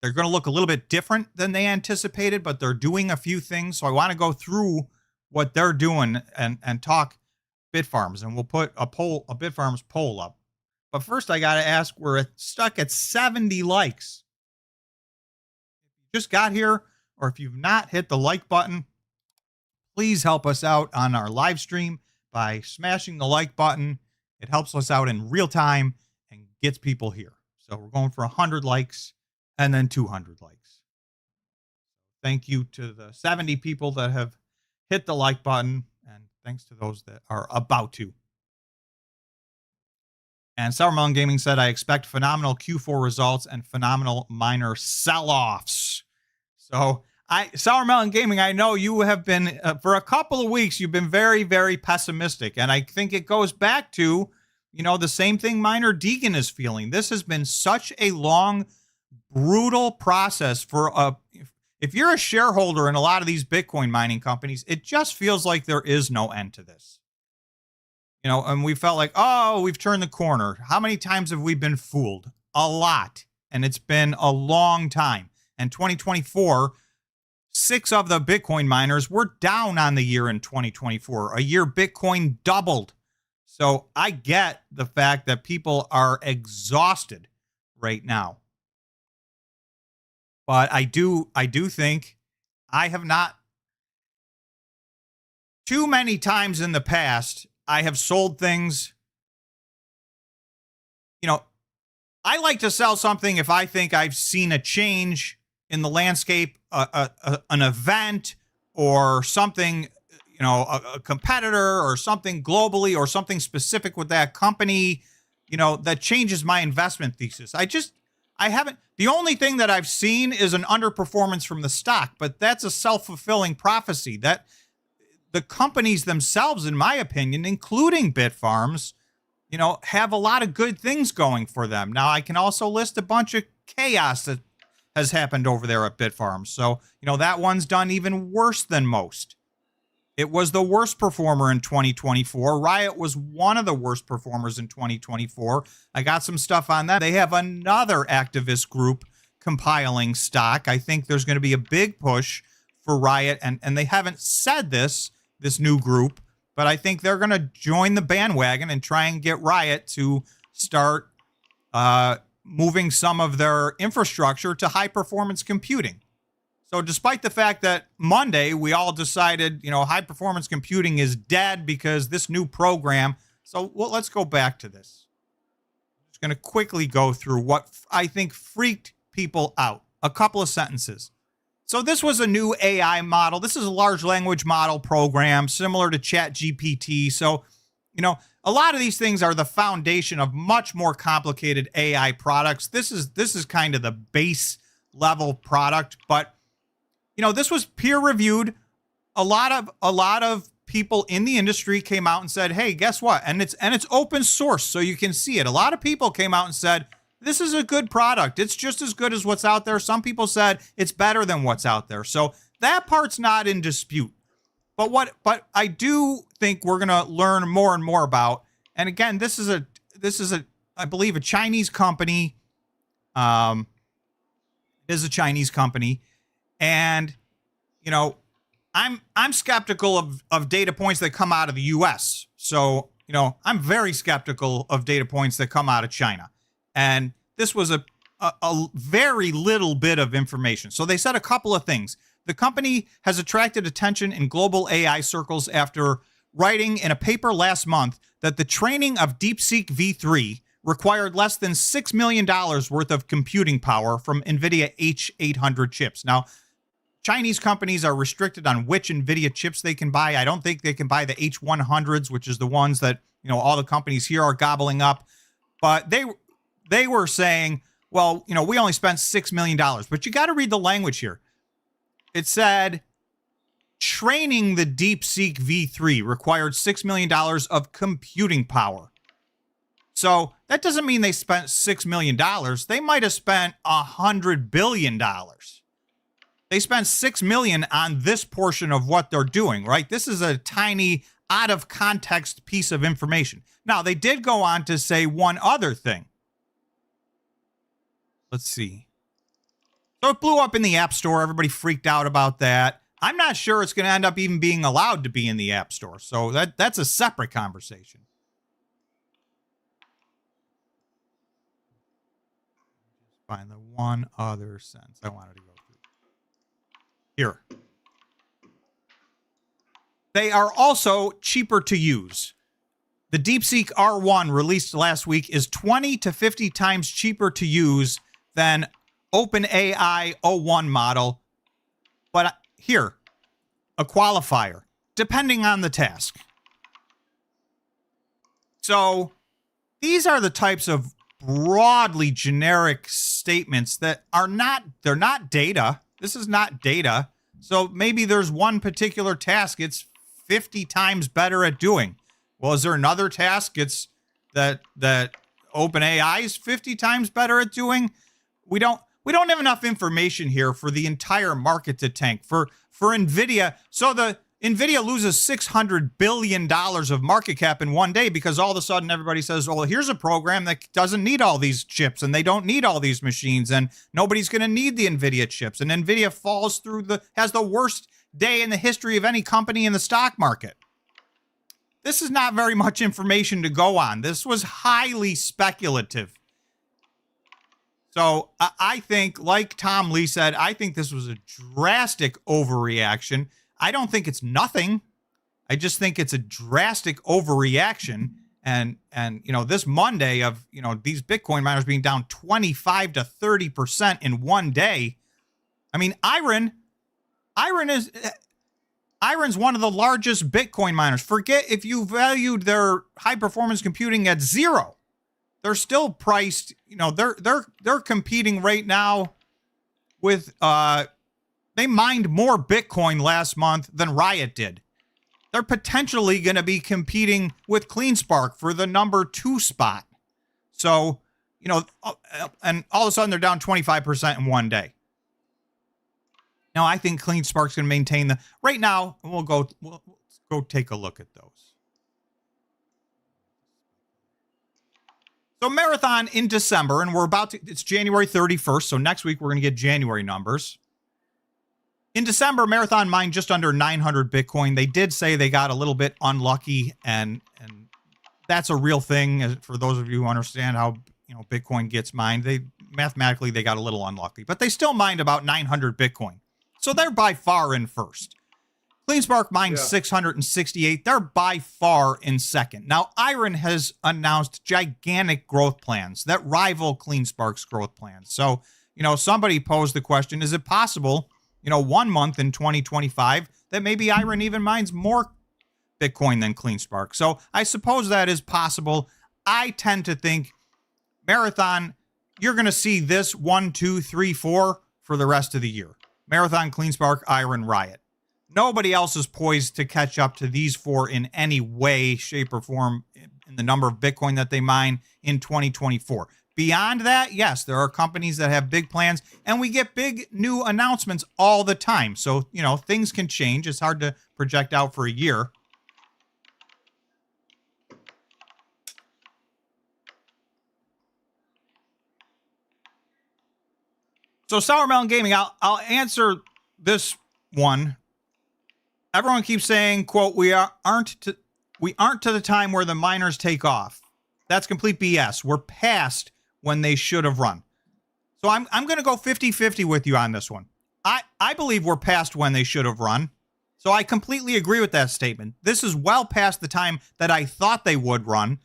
They're going to look a little bit different than they anticipated, but they're doing a few things. So I want to go through what they're doing and talk Bitfarms, and we'll put a Bitfarms poll up. But first, I got to ask, we're stuck at 70 likes. If you just got here, or if you've not hit the like button, please help us out on our live stream by smashing the like button. It helps us out in real time and gets people here. So we're going for 100 likes and then 200 likes. Thank you to the 70 people that have hit the like button, and thanks to those that are about to. And Sour Melon Gaming said, I expect phenomenal Q4 results and phenomenal miner sell-offs. So, Sour Melon Gaming, I know you have been, for a couple of weeks, you've been very, very pessimistic. And I think it goes back to, the same thing Miner Deegan is feeling. This has been such a long, brutal process for if you're a shareholder in a lot of these Bitcoin mining companies, it just feels like there is no end to this. And we felt like, oh, we've turned the corner. How many times have we been fooled? A lot. And it's been a long time. And 2024, 6 of the Bitcoin miners were down on the year in 2024. A year Bitcoin doubled. So I get the fact that people are exhausted right now. But I do think I have not too many times in the past, I have sold things. I like to sell something if I think I've seen a change in the landscape, an event or something, a competitor or something globally or something specific with that company, that changes my investment thesis. I haven't. The only thing that I've seen is an underperformance from the stock, but that's a self-fulfilling prophecy. That the companies themselves, in my opinion, including Bitfarms, have a lot of good things going for them. Now, I can also list a bunch of chaos that has happened over there at Bitfarms. So, that one's done even worse than most. It was the worst performer in 2024. Riot was one of the worst performers in 2024. I got some stuff on that. They have another activist group compiling stock. I think there's going to be a big push for Riot, and they haven't said this new group, but I think they're going to join the bandwagon and try and get Riot to start moving some of their infrastructure to high-performance computing. So despite the fact that Monday we all decided, high-performance computing is dead because this new program. So let's go back to this. I'm just going to quickly go through what I think freaked people out. A couple of sentences. So this was a new AI model. This is a large language model program similar to ChatGPT. So, a lot of these things are the foundation of much more complicated AI products. This is kind of the base level product, but this was peer reviewed. A lot of people in the industry came out and said, "Hey, guess what?" And it's open source, so you can see it. A lot of people came out and said, "This is a good product. It's just as good as what's out there." Some people said it's better than what's out there. So that part's not in dispute. But I do think we're going to learn more and more about. And again, this is I believe a Chinese company. It is a Chinese company. And, I'm skeptical of data points that come out of the US. So, I'm very skeptical of data points that come out of China. And this was a very little bit of information. So they said a couple of things. The company has attracted attention in global AI circles after writing in a paper last month that the training of DeepSeek V3 required less than $6 million worth of computing power from NVIDIA H800 chips. Now, Chinese companies are restricted on which NVIDIA chips they can buy. I don't think they can buy the H100s, which is the ones that, all the companies here are gobbling up. But they were saying, well, we only spent $6 million. But you got to read the language here. It said training the DeepSeek V3 required $6 million of computing power. So that doesn't mean they spent $6 million. They might have spent $100 billion. They spent $6 million on this portion of what they're doing, right? This is a tiny, out of context piece of information. Now, they did go on to say one other thing. Let's see. So it blew up in the App Store. Everybody freaked out about that. I'm not sure it's going to end up even being allowed to be in the App Store. So that's a separate conversation. Find the one other sentence I wanted to go through. Here. They are also cheaper to use. The DeepSeek R1 released last week is 20 to 50 times cheaper to use than OpenAI O1 model. But here, a qualifier, depending on the task. So these are the types of broadly generic statements that are not, they're not data. This is not data. So maybe there's one particular task it's 50 times better at doing. Well, is there another task it's that OpenAI is 50 times better at doing? We don't have enough information here for the entire market to tank. For NVIDIA, so the NVIDIA loses $600 billion of market cap in one day because all of a sudden everybody says, well, here's a program that doesn't need all these chips and they don't need all these machines and nobody's going to need the NVIDIA chips. And NVIDIA falls through has the worst day in the history of any company in the stock market. This is not very much information to go on. This was highly speculative. So I think, like Tom Lee said, I think this was a drastic overreaction. I don't think it's nothing. I just think it's a drastic overreaction. And this Monday of, these Bitcoin miners being down 25 to 30% in one day. I mean, Iron's one of the largest Bitcoin miners. Forget if you valued their high performance computing at zero. They're still priced, they're competing right now with they mined more Bitcoin last month than Riot did. They're potentially going to be competing with CleanSpark for the number 2 spot. So, and all of a sudden they're down 25% in one day. Now, I think CleanSpark's going to maintain right now, we'll go take a look at those. So Marathon in December, and it's January 31st, so next week we're going to get January numbers. In December, Marathon mined just under 900 Bitcoin. They did say they got a little bit unlucky, and that's a real thing. For those of you who understand how Bitcoin gets mined, mathematically they got a little unlucky, but they still mined about 900 Bitcoin. So they're by far in first. CleanSpark mined 668. They're by far in second. Now, Iron has announced gigantic growth plans that rival CleanSpark's growth plans. So, somebody posed the question, is it possible 1 month in 2025 that maybe Iron even mines more Bitcoin than CleanSpark? So I suppose that is possible. I tend to think Marathon, you're going to see this 1, 2, 3, 4 for the rest of the year. Marathon, CleanSpark, Iron, Riot. Nobody else is poised to catch up to these 4 in any way, shape, or form in the number of Bitcoin that they mine in 2024. Beyond that, yes, there are companies that have big plans, and we get big new announcements all the time. So, things can change. It's hard to project out for a year. So, Sour Melon Gaming, I'll answer this one. Everyone keeps saying, quote, we aren't to the time where the miners take off. That's complete BS. We're past when they should have run. So I'm going to go 50-50 with you on this one. I believe we're past when they should have run. So I completely agree with that statement. This is well past the time that I thought they would run.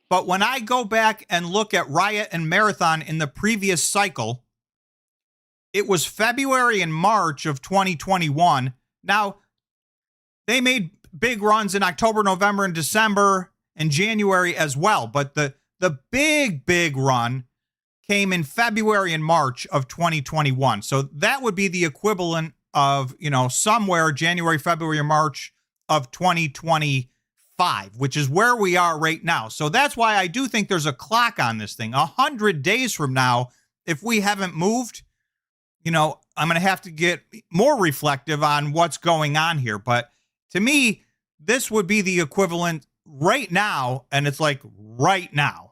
But when I go back and look at Riot and Marathon in the previous cycle, it was February and March of 2021. Now, they made big runs in October, November, and December, and January as well. But the big run came in February and March of 2021. So that would be the equivalent of, somewhere January, February, or March of 2025, which is where we are right now. So that's why I do think there's a clock on this thing. 100 days from now, if we haven't moved, I'm going to have to get more reflective on what's going on here. But to me, this would be the equivalent right now, and it's like right now,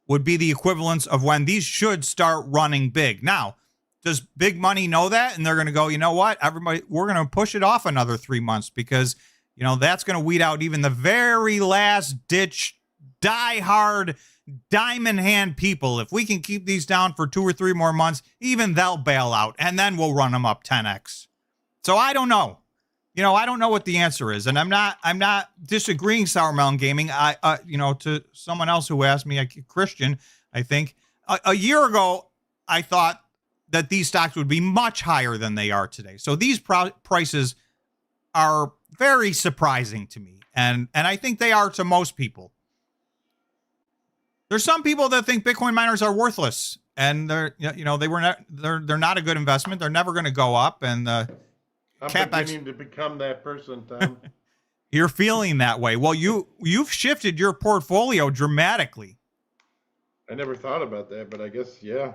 would be the equivalence of when these should start running big. Now, does big money know that? And they're going to go, you know what? Everybody, we're going to push it off another 3 months because, that's going to weed out even the very last ditch, die-hard, diamond hand people. If we can keep these down for 2 or 3 more months, even they'll bail out, and then we'll run them up 10x. So I don't know. I don't know what the answer is, and I'm not disagreeing, Sour Melon Gaming. To someone else who asked me, Christian, I think a year ago, I thought that these stocks would be much higher than they are today. So these prices are very surprising to me, and I think they are to most people. There's some people that think Bitcoin miners are worthless, and they're they're not a good investment. They're never going to go up, and
I'm
CapEx,
beginning to become that person, Tom.
you're feeling that way. Well, you've shifted your portfolio dramatically.
I never thought about that, but I guess yeah.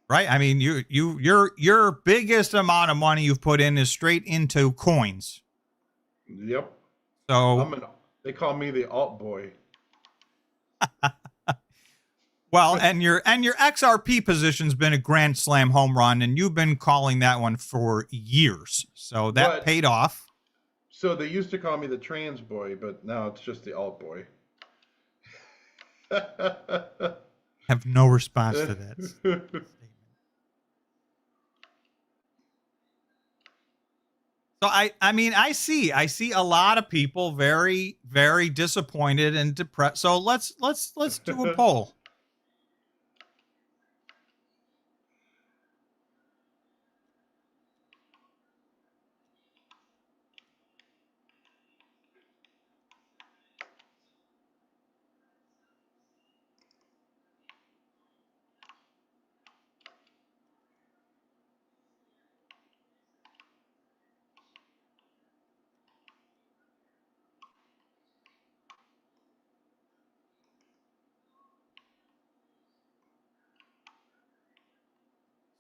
Right? I mean, your biggest amount of money you've put in is straight into coins.
Yep.
So
they call me the alt boy.
well, and your XRP position's been a grand slam home run, and you've been calling that one for years. So that paid off.
So they used to call me the trans boy, but now it's just the alt boy.
Have no response to that. So I mean, I see a lot of people very, very disappointed and depressed. So let's do a poll.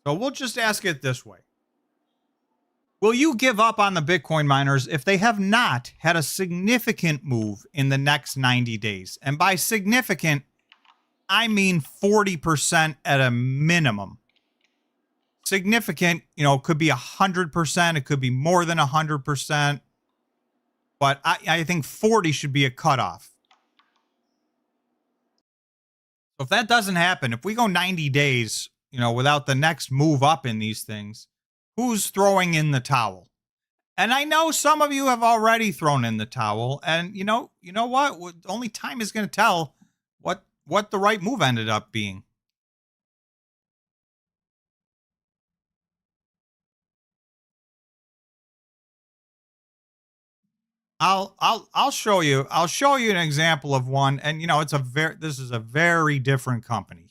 So we'll just ask it this way. Will you give up on the Bitcoin miners if they have not had a significant move in the next 90 days? And by significant, I mean 40% at a minimum. Significant, could be 100%. It could be more than 100%. But I think 40 should be a cutoff. So if that doesn't happen, if we go 90 days, without the next move up in these things, who's throwing in the towel? And I know some of you have already thrown in the towel. And you know what? Only time is going to tell what the right move ended up being. I'll show you. I'll show you an example of one. And this is a very different company.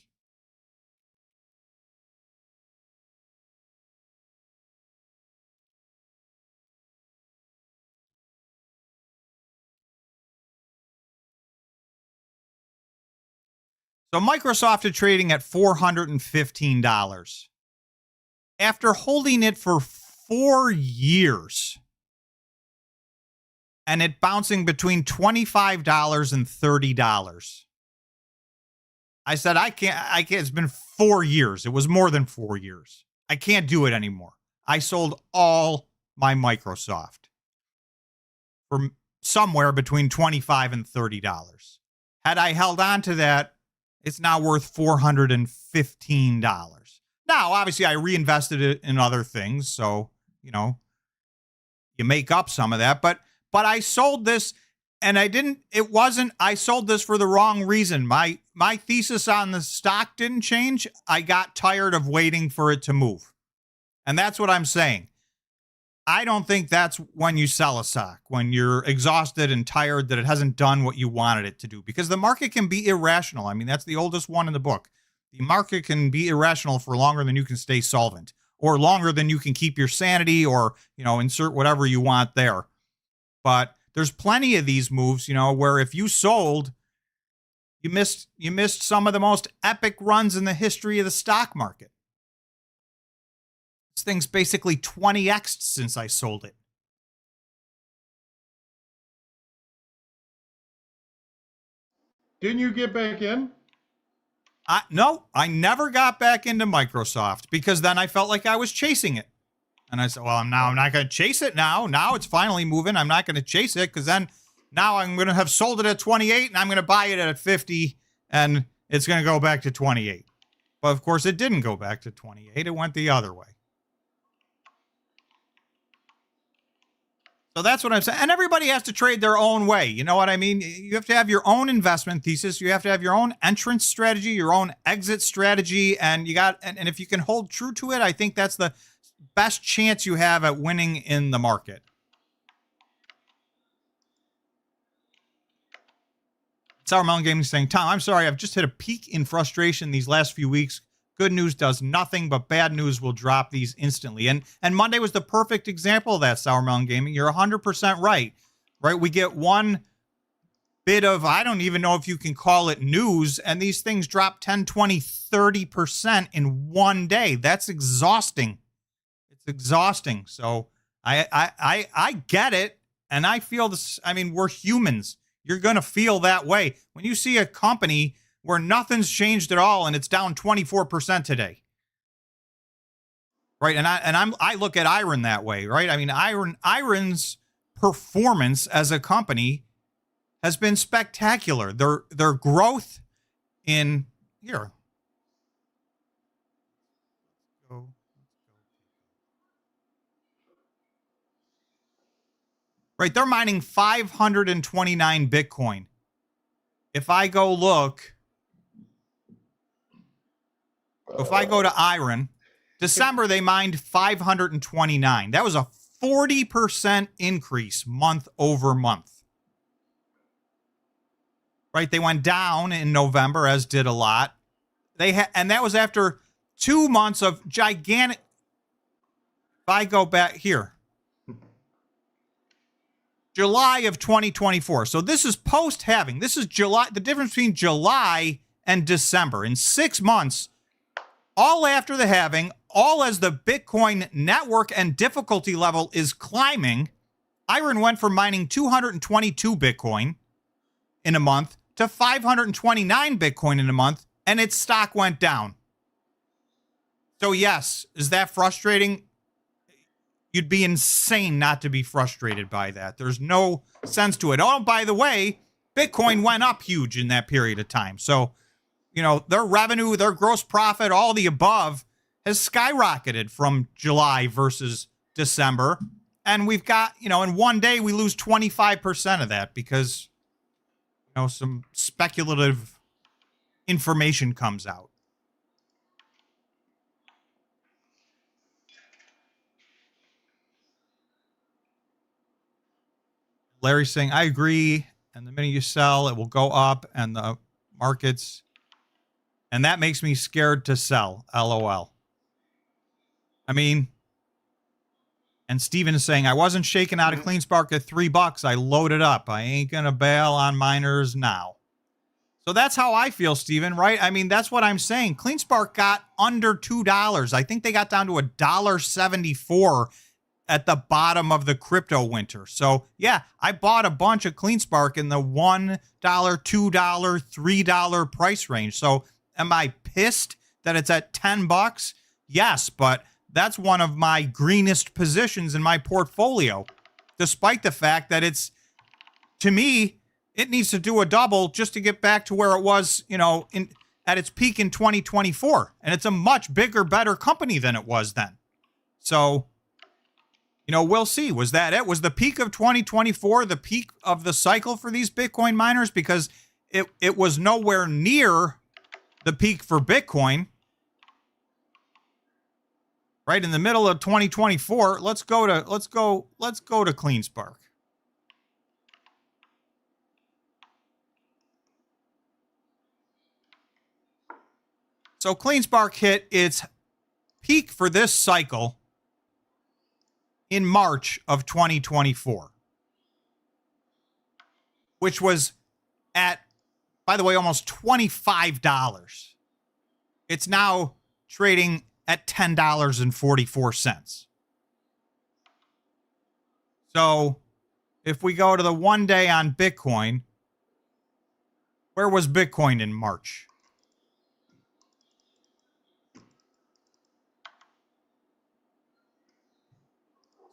So Microsoft is trading at $415 after holding it for 4 years, and it bouncing between $25 and $30. I said, I can't. It's been 4 years. It was more than 4 years. I can't do it anymore. I sold all my Microsoft for somewhere between $25 and $30. Had I held on to that, it's now worth $415. Now, obviously, I reinvested it in other things, so you make up some of that. But I sold this, and I didn't. It wasn't. I sold this for the wrong reason. My thesis on the stock didn't change. I got tired of waiting for it to move, and that's what I'm saying. I don't think that's when you sell a stock, when you're exhausted and tired that it hasn't done what you wanted it to do, because the market can be irrational. I mean, that's the oldest one in the book. The market can be irrational for longer than you can stay solvent, or longer than you can keep your sanity, or, insert whatever you want there. But there's plenty of these moves, where if you sold, you missed some of the most epic runs in the history of the stock market. This thing's basically 20x'd since I sold it.
Didn't you get back in?
No, I never got back into Microsoft because then I felt like I was chasing it. And I said, well, I'm not going to chase it now. Now it's finally moving. I'm not going to chase it because then now I'm going to have sold it at 28 and I'm going to buy it at 50 and it's going to go back to 28. But of course, it didn't go back to 28. It went the other way. So that's what I'm saying. And everybody has to trade their own way. You know what I mean? You have to have your own investment thesis. You have to have your own entrance strategy, your own exit strategy. And and if you can hold true to it, I think that's the best chance you have at winning in the market. Sour Melon Gaming saying, Tom, I'm sorry. I've just hit a peak in frustration these last few weeks. Good news does nothing, but bad news will drop these instantly. And Monday was the perfect example of that, Sour Melon Gaming. You're 100% right. Right? We get one bit of, I don't even know if you can call it news, and these things drop 10, 20, 30% in one day. That's exhausting. It's exhausting. So I get it, and I feel this. I mean, we're humans. You're going to feel that way. When you see a company where nothing's changed at all and it's down 24% today. Right? And I look at Iron that way, right? I mean, Iron's performance as a company has been spectacular. Their growth in here. Right, they're mining 529 Bitcoin. If I go look, if I go to Iron, December they mined 529. That was a 40% increase month over month. Right, they went down in November, as did a lot. And that was after 2 months of gigantic. If I go back here, July of 2024. So this is post-halving. This is July. The difference between July and December. In 6 months, all after the halving, all as the Bitcoin network and difficulty level is climbing, Iron went from mining 222 Bitcoin in a month to 529 Bitcoin in a month, and its stock went down. So yes, is that frustrating? You'd be insane not to be frustrated by that. There's no sense to it. Oh, by the way, Bitcoin went up huge in that period of time. So, you know, their revenue, their gross profit, all the above has skyrocketed from July versus December. And we've got, you know, in one day we lose 25% of that because, you know, some speculative information comes out. Larry's saying, I agree. And the minute you sell, it will go up and the markets. And that makes me scared to sell. LOL. I mean, and Steven is saying, I wasn't shaking out of CleanSpark at $3. I loaded up. I ain't going to bail on miners now. So that's how I feel, Steven, right? I mean, that's what I'm saying. CleanSpark got under $2. I think they got down to $1.74 at the bottom of the crypto winter. So yeah, I bought a bunch of CleanSpark in the $1, $2, $3 price range. So am I pissed that it's at $10? Yes, but that's one of my greenest positions in my portfolio, despite the fact that it's, to me, it needs to do a double just to get back to where it was, you know, at its peak in 2024. And it's a much bigger, better company than it was then. So, you know, we'll see. Was that it? Was the peak of 2024 the peak of the cycle for these Bitcoin miners? Because it was nowhere near the peak for Bitcoin. Right in the middle of 2024. Let's go to CleanSpark. So CleanSpark hit its peak for this cycle in March of 2024, which was at, by the way, almost $25. It's now trading at $10.44. So if we go to the 1 day on Bitcoin, where was Bitcoin in March?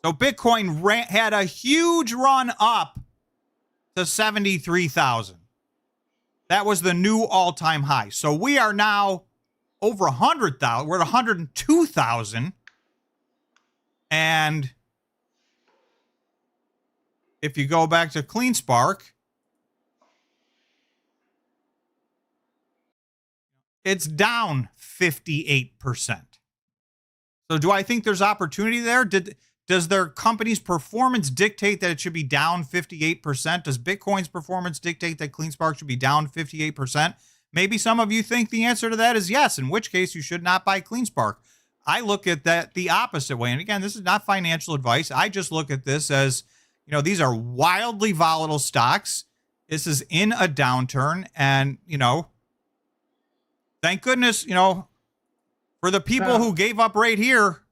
So Bitcoin had a huge run up to 73,000. That was the new all-time high. So we are now over 100,000. We're at 102,000. And if you go back to CleanSpark, it's down 58%. So do I think there's opportunity there? Does their company's performance dictate that it should be down 58%? Does Bitcoin's performance dictate that CleanSpark should be down 58%? Maybe some of you think the answer to that is yes, in which case you should not buy CleanSpark. I look at that the opposite way. And again, this is not financial advice. I just look at this as, these are wildly volatile stocks. This is in a downturn. And, thank goodness, for the people who gave up right here.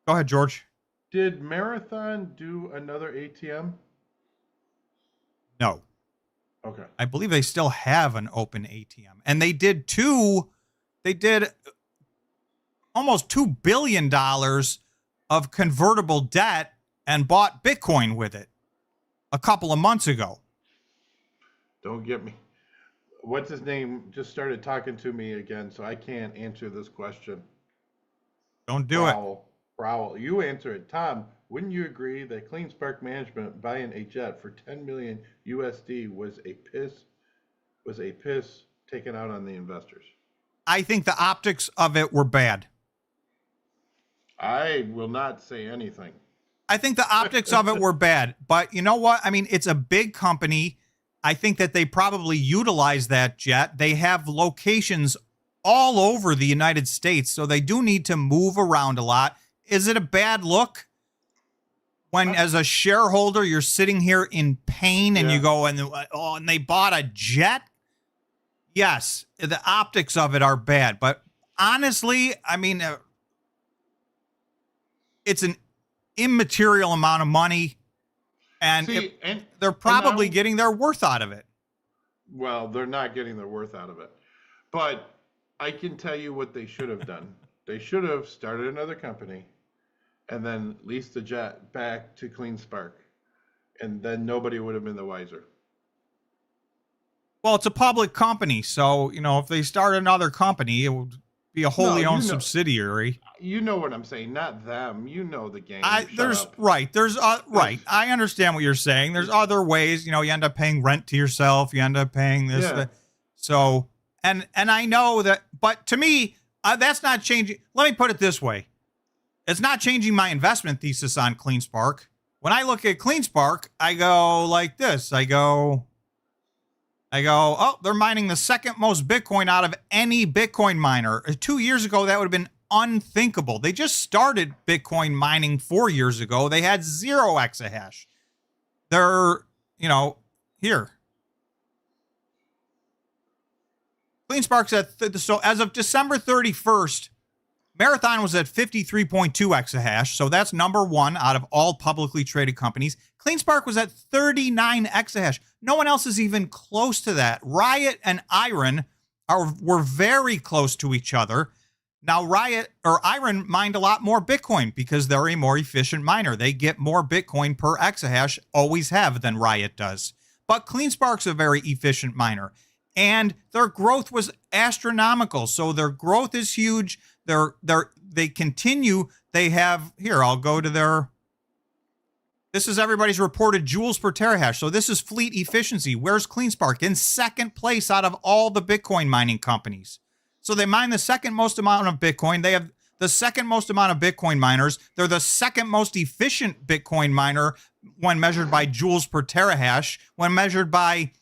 Go ahead, George.
Did Marathon do another ATM?
No.
Okay.
I believe they still have an open ATM. And they did almost $2 billion of convertible debt and bought Bitcoin with it a couple of months ago.
Don't get me. What's his name just started talking to me again, so I can't answer this question.
Don't do it.
Prowl, you answer it. Tom, wouldn't you agree that CleanSpark management buying a jet for 10 million USD was a piss taken out on the investors?
I think the optics of it were bad.
I will not say anything.
I think the optics of it were bad, but you know what? I mean, it's a big company. I think that they probably utilize that jet. They have locations all over the United States, so they do need to move around a lot. Is it a bad look when, as a shareholder, you're sitting here in pain and you go, and they bought a jet? Yes, the optics of it are bad, but honestly, I mean, it's an immaterial amount of money, and they're probably getting their worth out of it.
Well, they're not getting their worth out of it, but I can tell you what they should have done. They should have started another company and then leased the jet back to CleanSpark, and then nobody would have been the wiser.
Well, it's a public company, so, if they start another company, it would be a wholly owned subsidiary.
You know what I'm saying, not them. You know the game.
Right. I understand what you're saying. There's other ways, you end up paying rent to yourself. You end up paying this.
Yeah.
So, and I know that, but to me, that's not changing. Let me put it this way. It's not changing my investment thesis on CleanSpark. When I look at CleanSpark, I go like this. I go, oh, they're mining the second most Bitcoin out of any Bitcoin miner. 2 years ago, that would have been unthinkable. They just started Bitcoin mining 4 years ago. They had 0 exahash. They're, here. CleanSpark's so as of December 31st, Marathon was at 53.2 exahash. So that's number one out of all publicly traded companies. CleanSpark was at 39 exahash. No one else is even close to that. Riot and Iron were very close to each other. Now, Iron mined a lot more Bitcoin because they're a more efficient miner. They get more Bitcoin per exahash, always have, than Riot does. But CleanSpark's a very efficient miner. And their growth was astronomical. So their growth is huge. They continue. They have, here, I'll go to this is everybody's reported joules per terahash. So this is fleet efficiency. Where's CleanSpark? In second place out of all the Bitcoin mining companies. So they mine the second most amount of Bitcoin. They have the second most amount of Bitcoin miners. They're the second most efficient Bitcoin miner when measured by joules per terahash. When measured by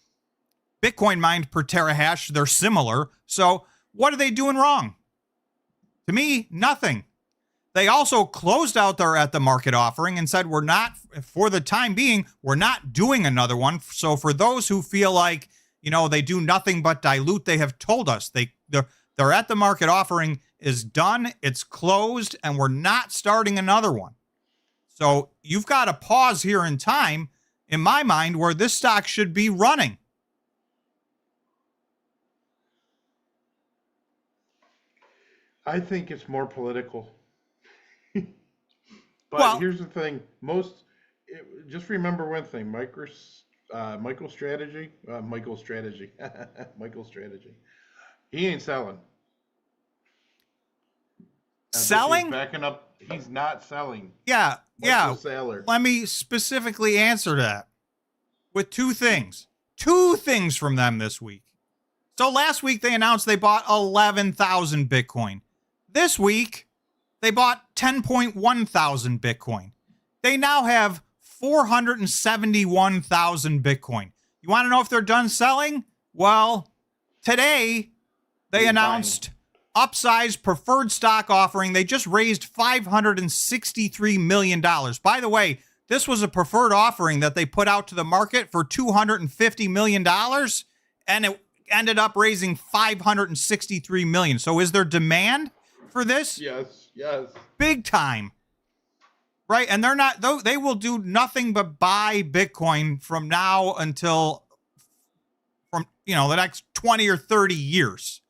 Bitcoin mined per terahash, they're similar. So what are they doing wrong? To me, nothing. They also closed out their at-the-market offering and said, for the time being, we're not doing another one. So for those who feel like, they do nothing but dilute, they have told us their at-the-market offering is done, it's closed, and we're not starting another one. So you've got a pause here in time, in my mind, where this stock should be running.
I think it's more political. But here's the thing. Just remember one thing. MicroStrategy. MicroStrategy. He ain't selling.
Selling?
He's backing up. He's not selling.
Yeah,
What's
yeah.
the seller?
Let me specifically answer that with two things. Two things from them this week. So last week they announced they bought 11,000 Bitcoin. This week they bought 10.1 thousand Bitcoin. They now have 471,000 Bitcoin. You want to know if they're done selling? Well, today they announced upsized preferred stock offering. They just raised $563 million. By the way, this was a preferred offering that they put out to the market for $250 million, and it ended up raising $563 million. So is there demand for this?
Yes.
Big time. Right? And they're not, though, they will do nothing but buy Bitcoin from now until the next 20 or 30 years.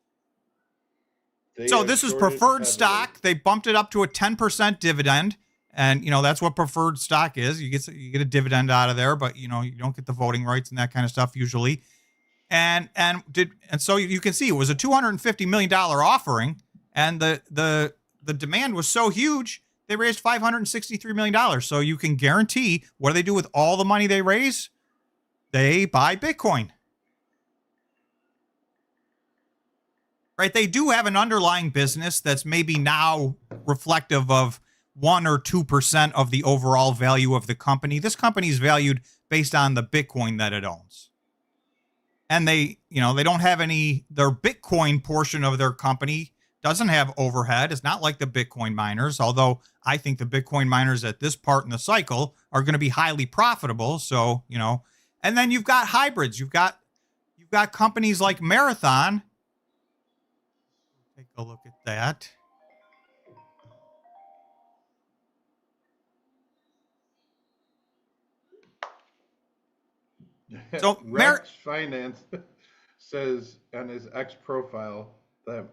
So this is preferred stock. They bumped it up to a 10% dividend. And, that's what preferred stock is. You get a dividend out of there, but, you don't get the voting rights and that kind of stuff usually. And so you can see it was a $250 million offering. And the demand was so huge, they raised $563 million. So you can guarantee, what do they do with all the money they raise? They buy Bitcoin. Right? They do have an underlying business that's maybe now reflective of 1 or 2% of the overall value of the company. This company is valued based on the Bitcoin that it owns. And they don't have their Bitcoin portion of their company doesn't have overhead. It's not like the Bitcoin miners, although I think the Bitcoin miners at this part in the cycle are going to be highly profitable. So, and then you've got hybrids. You've got companies like Marathon. Take a look at that. So
Rex Finance says on his X profile that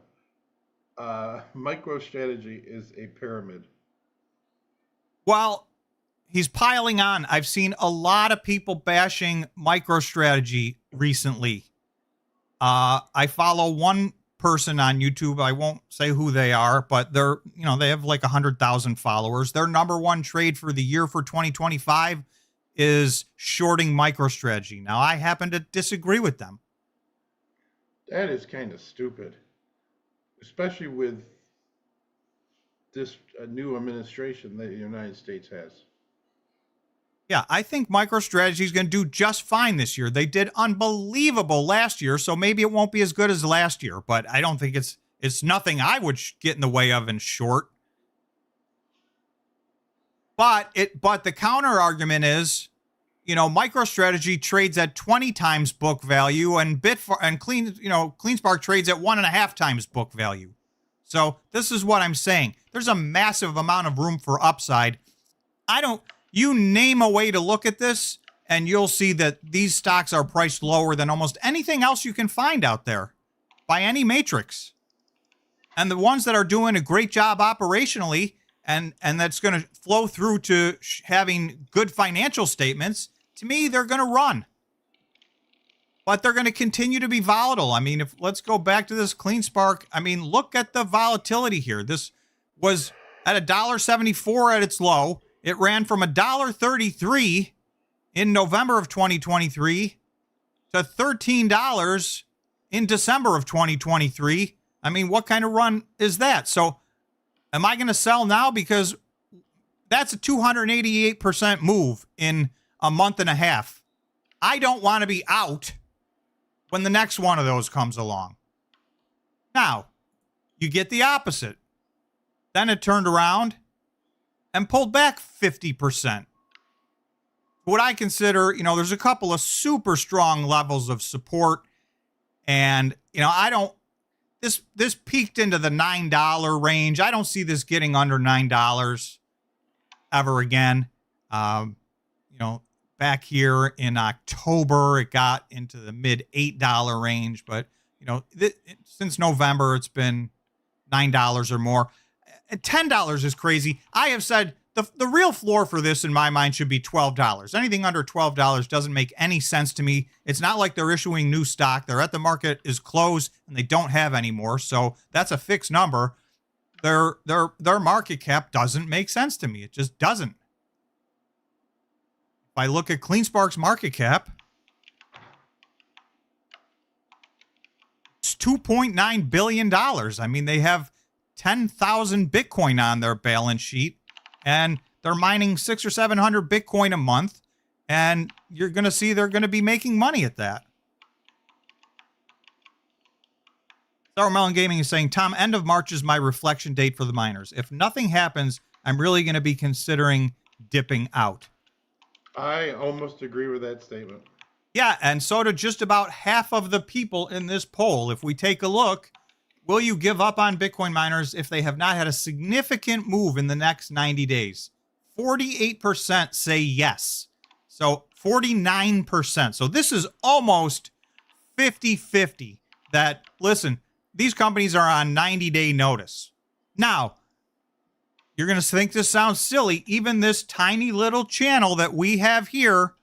MicroStrategy is a pyramid.
Well, he's piling on. I've seen a lot of people bashing MicroStrategy recently. I follow one person on YouTube. I won't say who they are, but they're, they have like 100,000 followers. Their number one trade for the year for 2025 is shorting MicroStrategy. Now, I happen to disagree with them.
That is kind of stupid, especially with this new administration that the United States has.
Yeah, I think MicroStrategy is going to do just fine this year. They did unbelievable last year, so maybe it won't be as good as last year, but I don't think it's nothing I would get in the way of in short. But the counter argument is, MicroStrategy trades at 20 times book value, and Cleanspark trades at 1.5 times book value. So this is what I'm saying. There's a massive amount of room for upside. You name a way to look at this, and you'll see that these stocks are priced lower than almost anything else you can find out there by any matrix. And the ones that are doing a great job operationally, and that's going to flow through to having good financial statements, to me, they're going to run. But they're going to continue to be volatile. I mean, let's go back to this Cleanspark. I mean, look at the volatility here. This was at $1.74 at its low. It ran from $1.33 in November of 2023 to $13 in December of 2023. I mean, what kind of run is that? So am I going to sell now? Because that's a 288% move in a month and a half. I don't want to be out when the next one of those comes along. Now, you get the opposite. Then it turned around and pulled back 50%. What I consider, there's a couple of super strong levels of support. And, this peaked into the $9 range. I don't see this getting under $9 ever again. Back here in October, it got into the mid $8 range. But, since November, it's been $9 or more. $10 is crazy. I have said the real floor for this, in my mind, should be $12. Anything under $12 doesn't make any sense to me. It's not like they're issuing new stock. They're at the market is closed and they don't have any more. So that's a fixed number. their market cap doesn't make sense to me. It just doesn't. If I look at CleanSpark's market cap, it's $2.9 billion. I mean, they have 10,000 Bitcoin on their balance sheet, and they're mining 600 or 700 Bitcoin a month, and you're going to see they're going to be making money at that. Sour Melon Gaming is saying, Tom, end of March is my reflection date for the miners. If nothing happens, I'm really going to be considering dipping out.
I almost agree with that statement.
Yeah, and so do just about half of the people in this poll. If we take a look, will you give up on Bitcoin miners if they have not had a significant move in the next 90 days? 48% say yes. So 49%. So this is almost 50-50 that, listen, these companies are on 90-day notice. Now, you're going to think this sounds silly. Even this tiny little channel that we have here,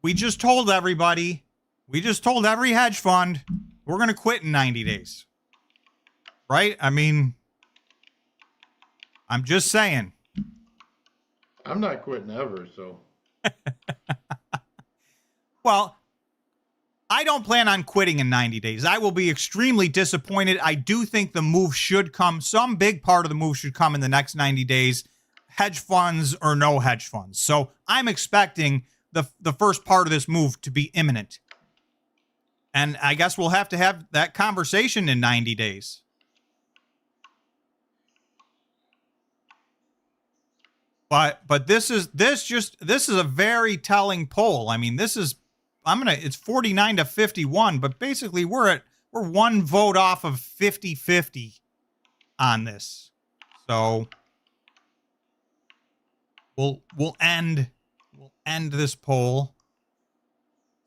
we just told everybody, we just told every hedge fund, we're going to quit in 90 days. Right? I mean, I'm just saying.
I'm not quitting ever, so.
Well, I don't plan on quitting in 90 days. I will be extremely disappointed. I do think the move should come. Some big part of the move should come in the next 90 days, hedge funds or no hedge funds. So I'm expecting the first part of this move to be imminent. And I guess we'll have to have that conversation in 90 days. But this is a very telling poll. I mean, it's 49 to 51, but basically we're one vote off of 50-50 on this. So we'll end this poll.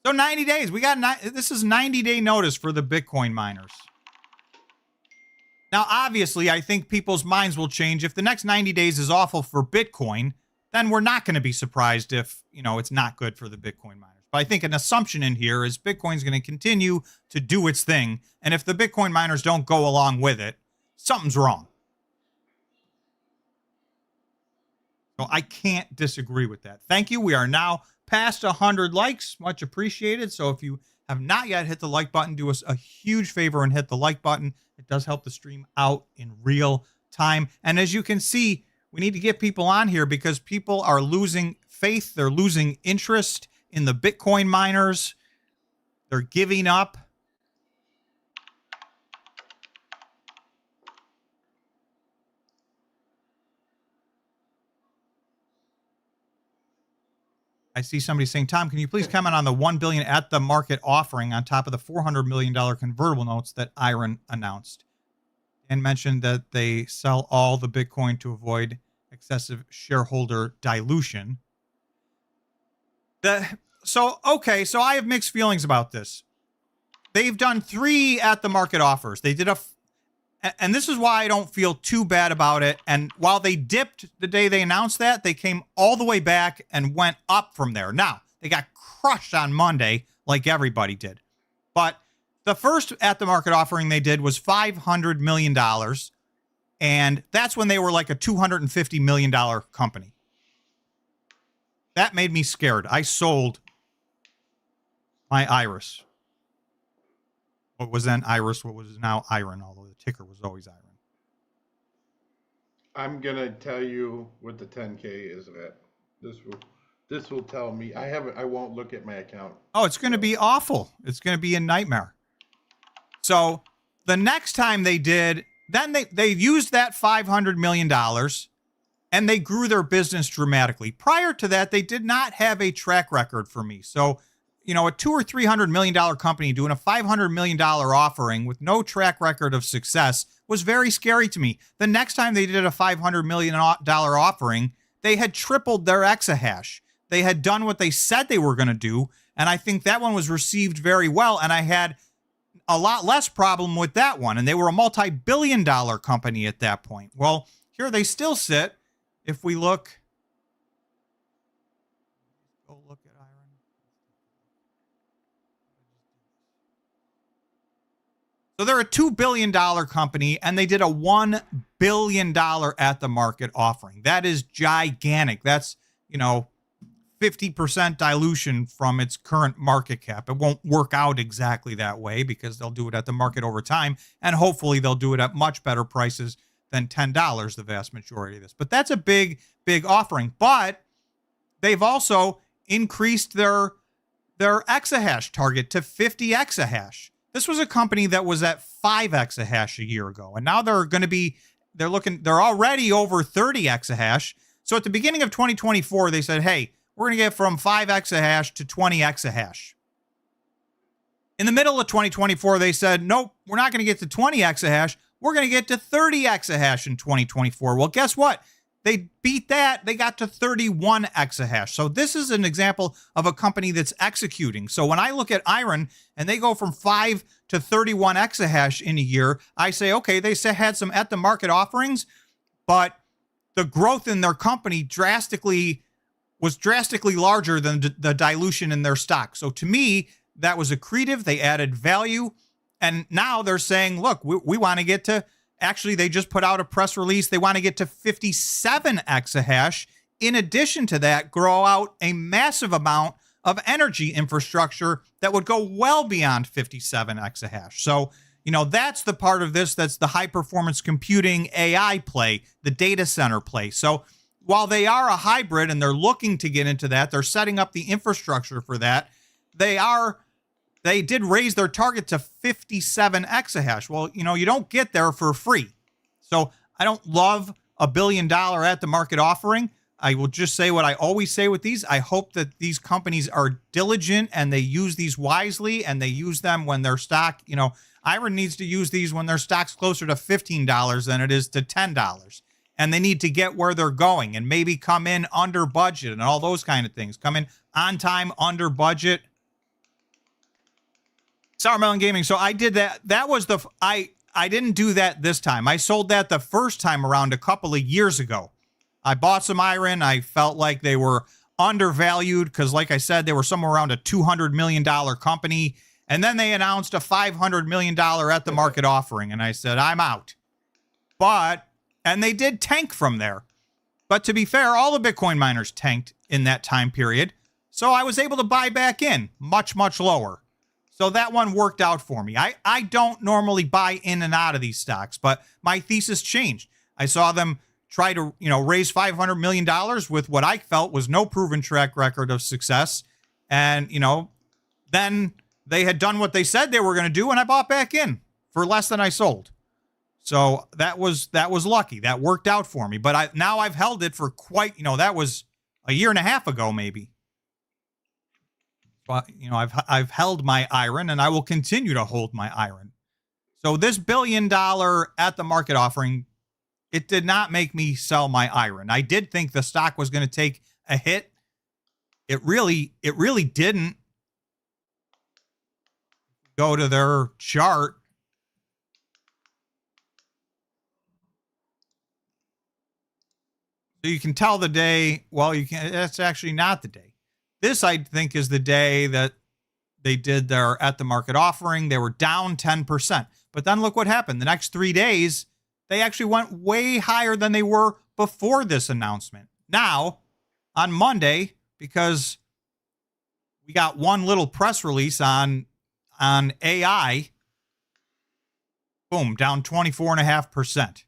So 90 days. This is 90-day notice for the Bitcoin miners. Now, obviously, I think people's minds will change. If the next 90 days is awful for Bitcoin, then we're not going to be surprised if, it's not good for the Bitcoin miners. But I think an assumption in here is Bitcoin's going to continue to do its thing. And if the Bitcoin miners don't go along with it, something's wrong. So I can't disagree with that. Thank you. We are now past 100 likes. Much appreciated. So if you have not yet hit the like button, do us a huge favor and hit the like button. It does help the stream out in real time. And as you can see, we need to get people on here because people are losing faith. They're losing interest in the Bitcoin miners. They're giving up. I see somebody saying, Tom, can you please comment on the $1 billion at the market offering on top of the $400 million convertible notes that Iron announced? And mentioned that they sell all the Bitcoin to avoid excessive shareholder dilution. So I have mixed feelings about this. They've done 3 at the market offers. They did and this is why I don't feel too bad about it. And while they dipped the day they announced that, they came all the way back and went up from there. Now, they got crushed on Monday like everybody did. But the first at the market offering they did was $500 million. And that's when they were like a $250 million company. That made me scared. I sold my Iris. What was then Iris, what was now Iron, although the ticker was always Iron.
I'm going to tell you what the 10K is at. This will tell me. I won't look at my account.
Oh, it's going to be awful. It's going to be a nightmare. So the next time they did, then they used that $500 million and they grew their business dramatically. Prior to that, they did not have a track record for me. So, a $200 or $300 million company doing a $500 million offering with no track record of success was very scary to me. The next time they did a $500 million offering, they had tripled their exahash. They had done what they said they were going to do. And I think that one was received very well. And I had a lot less problem with that one. And they were a multi-billion-dollar company at that point. Well, here they still sit. If we look at Iron. So they're a $2 billion company, and they did a $1 billion at the market offering. That is gigantic. That's, 50% dilution from its current market cap. It won't work out exactly that way because they'll do it at the market over time, and hopefully they'll do it at much better prices than $10, the vast majority of this. But that's a big, big offering. But they've also increased their exahash target to 50 exahash. This was a company that was at 5 exahash a year ago, and now they're already over 30 exahash. So at the beginning of 2024, they said, hey, we're going to get from 5 exahash to 20 exahash. In the middle of 2024, they said, nope, we're not going to get to 20 exahash. We're going to get to 30 exahash in 2024. Well, guess what? They beat that. They got to 31 exahash. So this is an example of a company that's executing. So when I look at Iron and they go from 5 to 31 exahash in a year, I say, okay, they had some at the market offerings, but the growth in their company was drastically larger than the dilution in their stock. So to me, that was accretive. They added value. And now they're saying, look, we want to get to, actually, they just put out a press release. They want to get to 57 exahash. In addition to that, grow out a massive amount of energy infrastructure that would go well beyond 57 exahash. So, that's the part of this that's the high performance computing AI play, the data center play. So while they are a hybrid and they're looking to get into that, they're setting up the infrastructure for that. They did raise their target to 57 exahash. Well, you don't get there for free. So I don't love a $1 billion at the market offering. I will just say what I always say with these. I hope that these companies are diligent and they use these wisely and they use them when their stock, Iron needs to use these when their stock's closer to $15 than it is to $10. And they need to get where they're going and maybe come in under budget and all those kind of things. Come in on time, under budget. Sour Melon Gaming. So I did that. That was I didn't do that this time. I sold that the first time around a couple of years ago. I bought some Iron. I felt like they were undervalued because, like I said, they were somewhere around a $200 million company. And then they announced a $500 million at the market offering. And I said, I'm out. And they did tank from there. But to be fair, all the Bitcoin miners tanked in that time period. So I was able to buy back in much, much lower. So that one worked out for me. I don't normally buy in and out of these stocks, but my thesis changed. I saw them try to, raise $500 million with what I felt was no proven track record of success. And, then they had done what they said they were going to do, and I bought back in for less than I sold. So that was lucky. That worked out for me. But now I've held it for quite, that was a year and a half ago, maybe. But, I've held my Iron, and I will continue to hold my Iron. So this $1 billion at the market offering, it did not make me sell my Iron. I did think the stock was going to take a hit. It really didn't. Go to their chart. So you can tell the day, well, that's actually not the day. This, I think, is the day that they did their at the market offering. They were down 10%. But then look what happened. The next 3 days, they actually went way higher than they were before this announcement. Now, on Monday, because we got one little press release on AI, boom, down 24.5%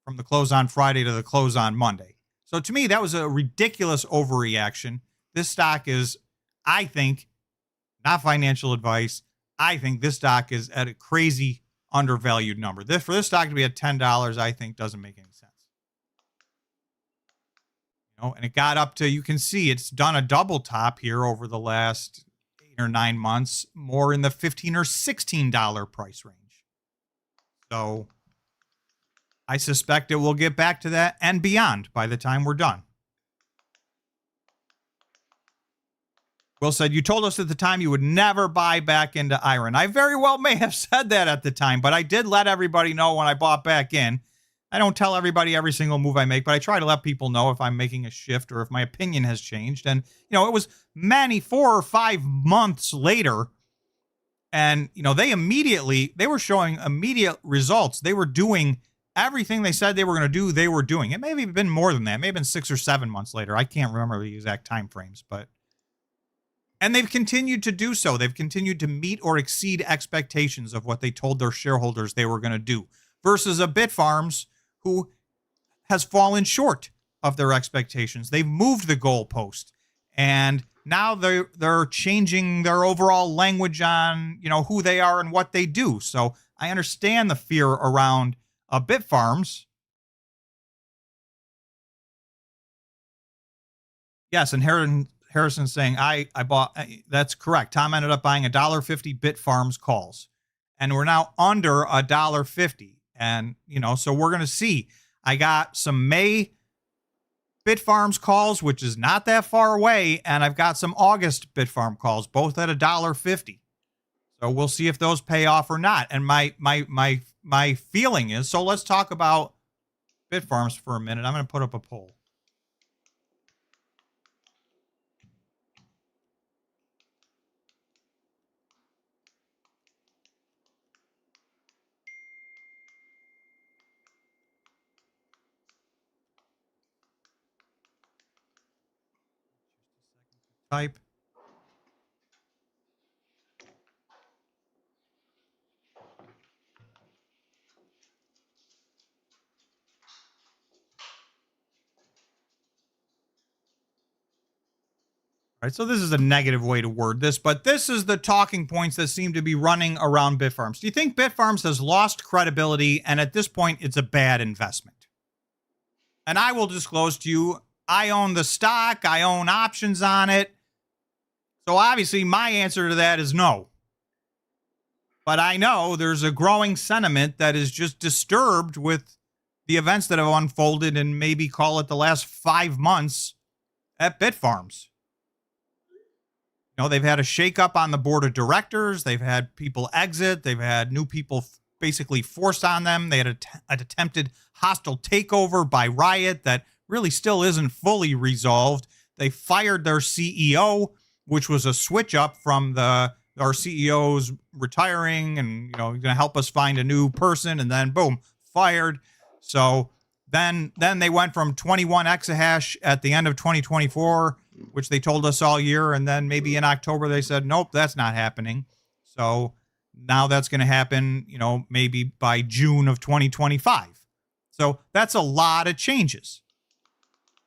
from the close on Friday to the close on Monday. So to me, that was a ridiculous overreaction. This stock is, I think, not financial advice. I think this stock is at a crazy undervalued number. For this stock to be at $10, I think doesn't make any sense. And it got up to, you can see it's done a double top here over the last 8 or 9 months, more in the $15 or $16 price range. So I suspect it will get back to that and beyond by the time we're done. Will said, you told us at the time you would never buy back into Iron. I very well may have said that at the time, but I did let everybody know when I bought back in. I don't tell everybody every single move I make, but I try to let people know if I'm making a shift or if my opinion has changed. And, it was 4 or 5 months later And, they were showing immediate results. They were doing everything they said they were going to do, they were doing. It may have been more than that. It may have been 6 or 7 months later. I can't remember the exact time frames, and they've continued to do so. They've continued to meet or exceed expectations of what they told their shareholders they were going to do, versus a Bitfarms who has fallen short of their expectations. They've moved the goalpost, and now they're changing their overall language on, who they are and what they do. So I understand the fear around Bitfarms. Yes, and Harrison's saying I bought. That's correct. Tom ended up buying $1.50 Bitfarms calls, and we're now under $1.50. And so we're going to see. I got some May Bitfarms calls, which is not that far away, and I've got some August Bitfarm calls, both at $1.50. So we'll see if those pay off or not. And my feeling is, so let's talk about Bitfarms for a minute. I'm going to put up a poll. Type. All right, so this is a negative way to word this, but this is the talking points that seem to be running around Bitfarms. Do you think Bitfarms has lost credibility and at this point it's a bad investment? And I will disclose to you, I own the stock, I own options on it. So obviously my answer to that is no. But I know there's a growing sentiment that is just disturbed with the events that have unfolded in maybe call it the last 5 months at Bitfarms. They've had a shakeup on the board of directors. They've had people exit. They've had new people basically forced on them. They had an attempted hostile takeover by Riot that really still isn't fully resolved. They fired their CEO, which was a switch up from our CEO's retiring and, going to help us find a new person, and then boom, fired. So then they went from 21 exahash at the end of 2024, which they told us all year. And then maybe in October, they said, nope, that's not happening. So now that's going to happen, maybe by June of 2025. So that's a lot of changes.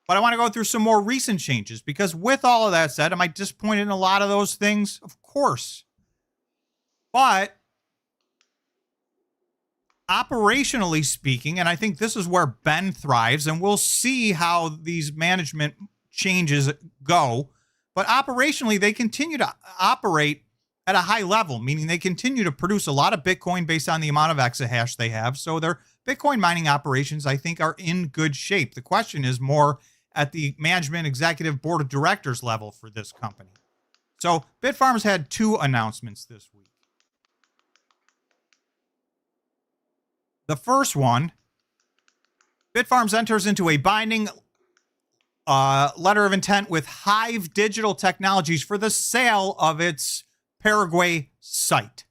But I want to go through some more recent changes, because with all of that said, am I disappointed in a lot of those things? Of course. But operationally speaking, and I think this is where Ben thrives, and we'll see how these management changes go, but operationally they continue to operate at a high level, meaning they continue to produce a lot of Bitcoin based on the amount of exahash they have. So their Bitcoin mining operations, I think, are in good shape. The question is more at the management executive board of directors level for this company. So Bitfarms had 2 announcements this week. The first one, Bitfarms enters into a binding letter of intent with Hive Digital Technologies for the sale of its Paraguay site.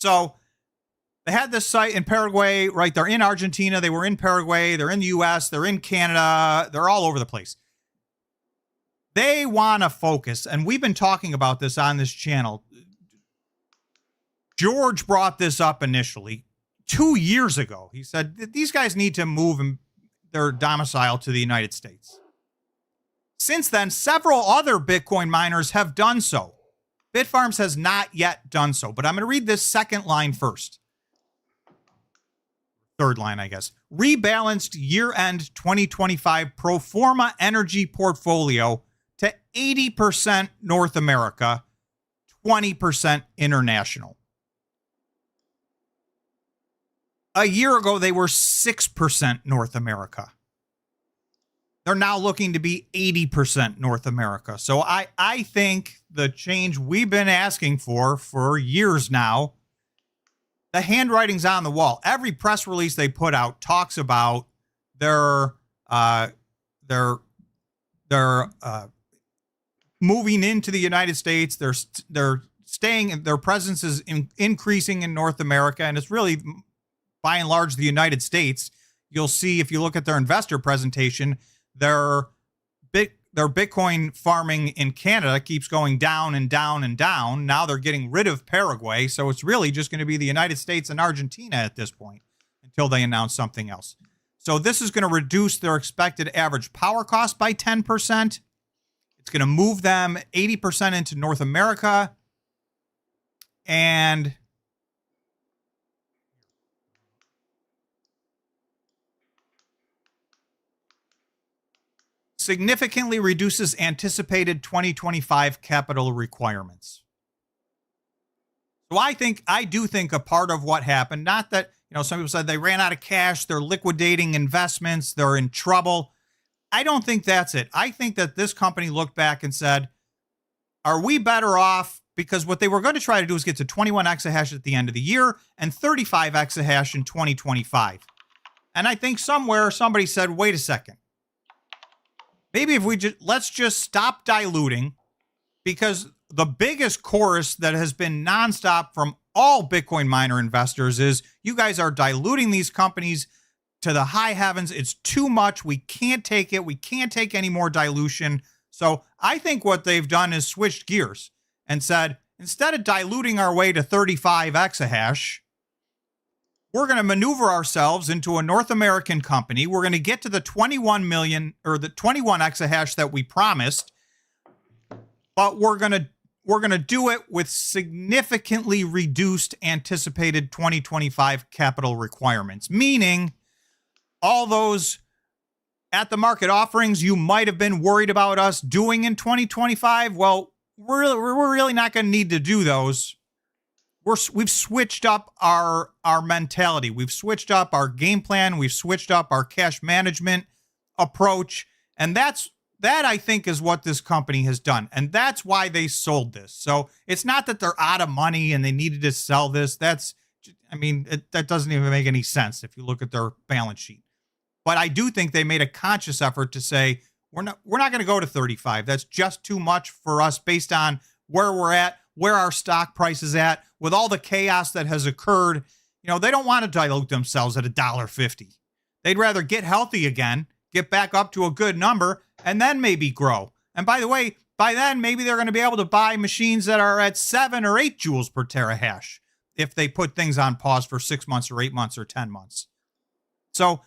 So they had this site in Paraguay, right? They're in Argentina. They were in Paraguay. They're in the US. They're in Canada. They're all over the place. They want to focus, and we've been talking about this on this channel. George brought this up initially 2 years ago. He said that these guys need to move their domicile to the United States. Since then, several other Bitcoin miners have done so. Bitfarms has not yet done so, but I'm going to read this second line first. Third line, I guess. Rebalanced year-end 2025 pro forma energy portfolio to 80% North America, 20% international. A year ago, they were 6% North America. They're now looking to be 80% North America. So I think the change we've been asking for years now, the handwriting's on the wall. Every press release they put out talks about their moving into the United States. They're their presence is increasing in North America, and it's really, by and large, the United States. You'll see if you look at their investor presentation, their Bitcoin farming in Canada keeps going down and down and down. Now they're getting rid of Paraguay, so it's really just going to be the United States and Argentina at this point until they announce something else. So this is going to reduce their expected average power cost by 10%. It's going to move them 80% into North America, and significantly reduces anticipated 2025 capital requirements. So I do think a part of what happened, not that, some people said they ran out of cash, they're liquidating investments, they're in trouble. I don't think that's it. I think that this company looked back and said, are we better off? Because what they were going to try to do is get to 21 exahash at the end of the year and 35 exahash in 2025. And I think somewhere somebody said, wait a second. Maybe if let's just stop diluting, because the biggest chorus that has been nonstop from all Bitcoin miner investors is you guys are diluting these companies to the high heavens. It's too much. We can't take it. We can't take any more dilution. So I think what they've done is switched gears and said, instead of diluting our way to 35 exahash, we're going to maneuver ourselves into a North American company. We're going to get to the 21 million or the 21 exahash that we promised, but we're going to do it with significantly reduced anticipated 2025 capital requirements, meaning all those at the market offerings you might have been worried about us doing in 2025. Well, we're really not going to need to do those. We've switched up our mentality. We've switched up our game plan. We've switched up our cash management approach. And that I think is what this company has done. And that's why they sold this. So it's not that they're out of money and they needed to sell this. That doesn't even make any sense if you look at their balance sheet. But I do think they made a conscious effort to say, we're not going to go to 35. That's just too much for us based on where we're at, where our stock price is at, with all the chaos that has occurred. They don't want to dilute themselves at $1.50. They'd rather get healthy again, get back up to a good number, and then maybe grow. And by the way, by then, maybe they're going to be able to buy machines that are at 7 or 8 joules per terahash if they put things on pause for 6 months or 8 months or 10 months. So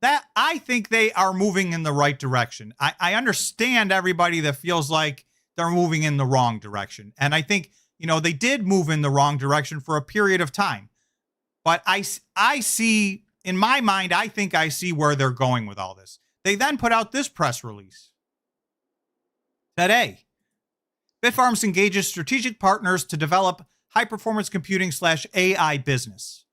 that I think they are moving in the right direction. I understand everybody that feels like they're moving in the wrong direction. And I think, they did move in the wrong direction for a period of time. But I see, in my mind, I think I see where they're going with all this. They then put out this press release today. Bitfarms engages strategic partners to develop high-performance computing /AI business.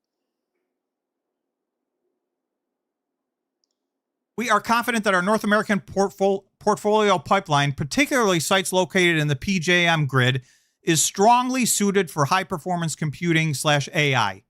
We are confident that our North American portfolio pipeline, particularly sites located in the PJM grid, is strongly suited for high-performance computing /AI.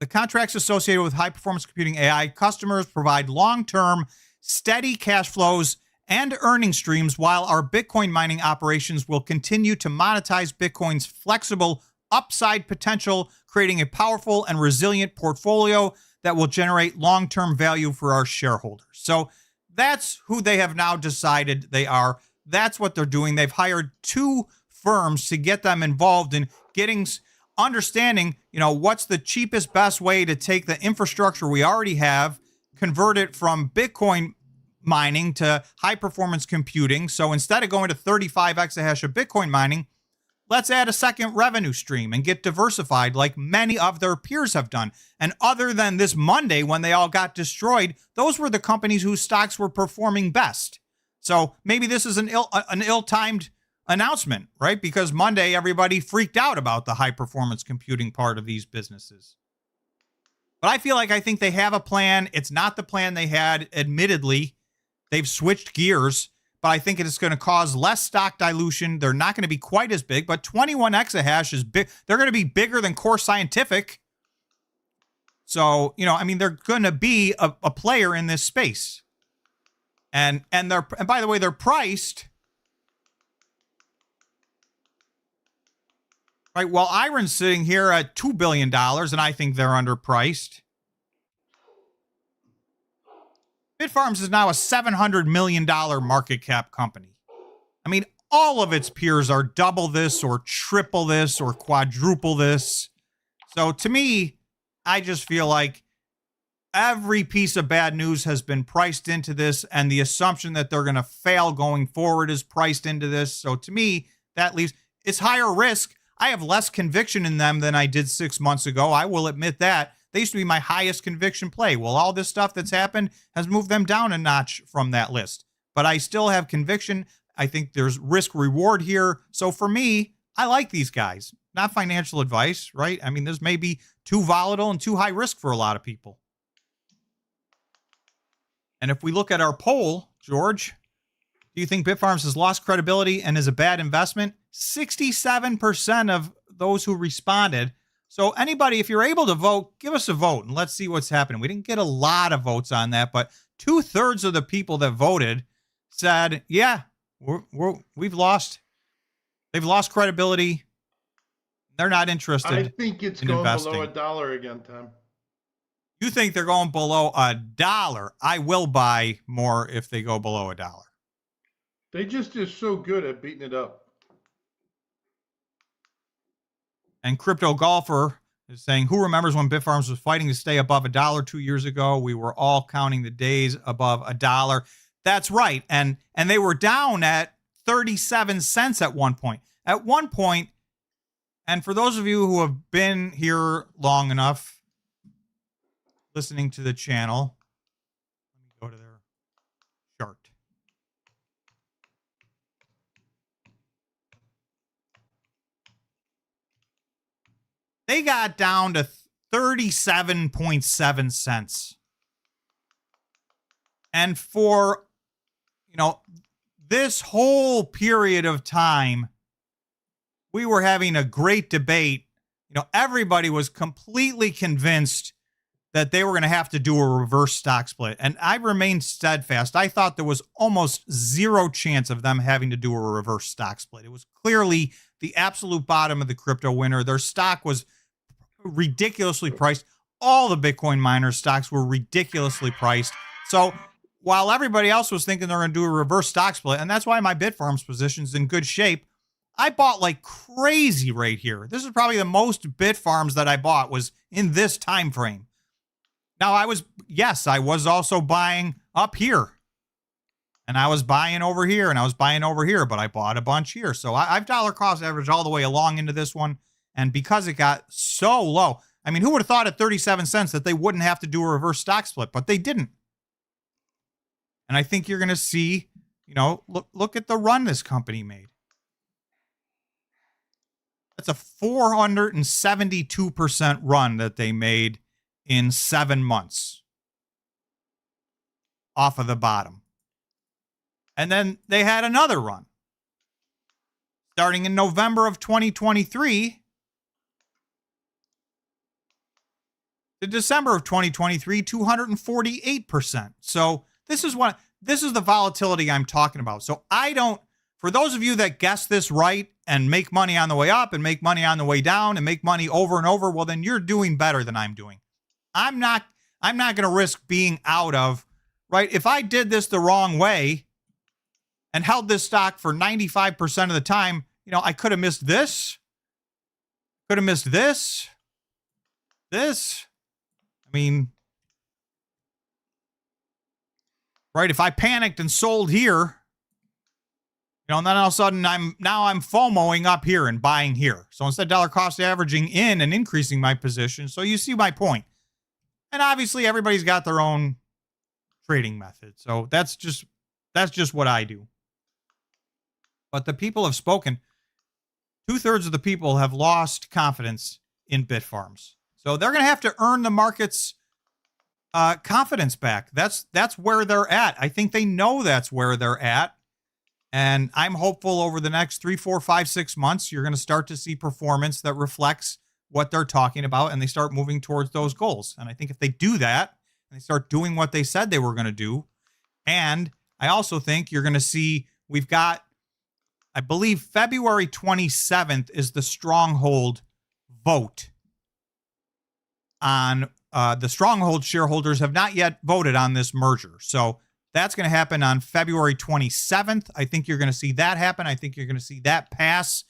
The contracts associated with high-performance computing AI customers provide long-term, steady cash flows and earning streams, while our Bitcoin mining operations will continue to monetize Bitcoin's flexible upside potential, creating a powerful and resilient portfolio that will generate long-term value for our shareholders. So that's who they have now decided they are. That's what they're doing. They've hired 2 firms to get them involved in understanding, what's the cheapest, best way to take the infrastructure we already have, convert it from Bitcoin mining to high-performance computing. So instead of going to 35 exahash of Bitcoin mining, let's add a second revenue stream and get diversified like many of their peers have done. And other than this Monday when they all got destroyed, those were the companies whose stocks were performing best. So maybe this is an ill-timed announcement, right? Because Monday, everybody freaked out about the high-performance computing part of these businesses. But I think they have a plan. It's not the plan they had, admittedly. They've switched gears. But I think it is going to cause less stock dilution. They're not going to be quite as big, but 21 exahash is big. They're going to be bigger than Core Scientific. So, they're going to be a player in this space. And by the way, they're priced Right. Well, Iron's sitting here at $2 billion, and I think they're underpriced. Bitfarms is now a $700 million market cap company. I mean, all of its peers are double this or triple this or quadruple this. So to me, I just feel like every piece of bad news has been priced into this, and the assumption that they're going to fail going forward is priced into this. So to me, that leaves it's higher risk. I have less conviction in them than I did 6 months ago. I will admit that. They used to be my highest conviction play. Well, all this stuff that's happened has moved them down a notch from that list. But I still have conviction. I think there's risk reward here. So for me, I like these guys. Not financial advice, right? I mean, this may be too volatile and too high risk for a lot of people. And if we look at our poll, George, do you think Bitfarms has lost credibility and is a bad investment? 67% of those who responded. So anybody, if you're able to vote, give us a vote and let's see what's happening. We didn't get a lot of votes on that, but 2/3 of the people that voted said, yeah, we've lost. They've lost credibility. They're not interested.
I think it's
in
going
investing.
below $1 again, Tom.
You think they're going below $1? I will buy more if they go below $1.
They just are so good at beating it up.
And Crypto Golfer is saying, who remembers when Bitfarms was fighting to stay above $1 2 years ago? We were all counting the days above $1. That's right. And they were down at 37 cents at one point. At one point, and for those of you who have been here long enough, listening to the channel, let me go to their chart. They got down to 37.7 cents. And for, this whole period of time, we were having a great debate. Everybody was completely convinced that they were going to have to do a reverse stock split. And I remained steadfast. I thought there was almost zero chance of them having to do a reverse stock split. It was clearly the absolute bottom of the crypto winter. Their stock was ridiculously priced. All the Bitcoin miners stocks were ridiculously priced. So while everybody else was thinking they're going to do a reverse stock split, and that's why my Bitfarms position's in good shape, I bought like crazy right here. This is probably the most Bitfarms that I bought was in this time frame. Now, I was also buying up here. And I was buying over here, and I was buying over here, but I bought a bunch here. So I've dollar cost averaged all the way along into this one. And because it got so low, I mean, who would have thought at 37 cents that they wouldn't have to do a reverse stock split? But they didn't. And I think you're going to see, look at the run this company made. That's a 472% run that they made in 7 months off of the bottom. And then they had another run. Starting in November of 2023 to December of 2023, 248%. So this is the volatility I'm talking about. So for those of you that guess this right and make money on the way up and make money on the way down and make money over and over, well, then you're doing better than I'm doing. I'm not going to risk being out of, right? If I did this the wrong way and held this stock for 95% of the time, I could have missed this. Could have missed this. I mean, right? If I panicked and sold here, and then all of a sudden I'm FOMOing up here and buying here. So instead dollar cost averaging in and increasing my position. So you see my point. And obviously everybody's got their own trading method. So that's just what I do. But the people have spoken. 2/3 of the people have lost confidence in Bitfarms. So they're going to have to earn the market's confidence back. That's where they're at. I think they know that's where they're at. And I'm hopeful over the next 3, 4, 5, 6 months, you're going to start to see performance that reflects what they're talking about, and they start moving towards those goals. And I think if they do that, and they start doing what they said they were going to do, and I also think you're going to see I believe February 27th is the stronghold vote on the stronghold shareholders have not yet voted on this merger. So that's going to happen on February 27th. I think you're going to see that happen. I think you're going to see that pass.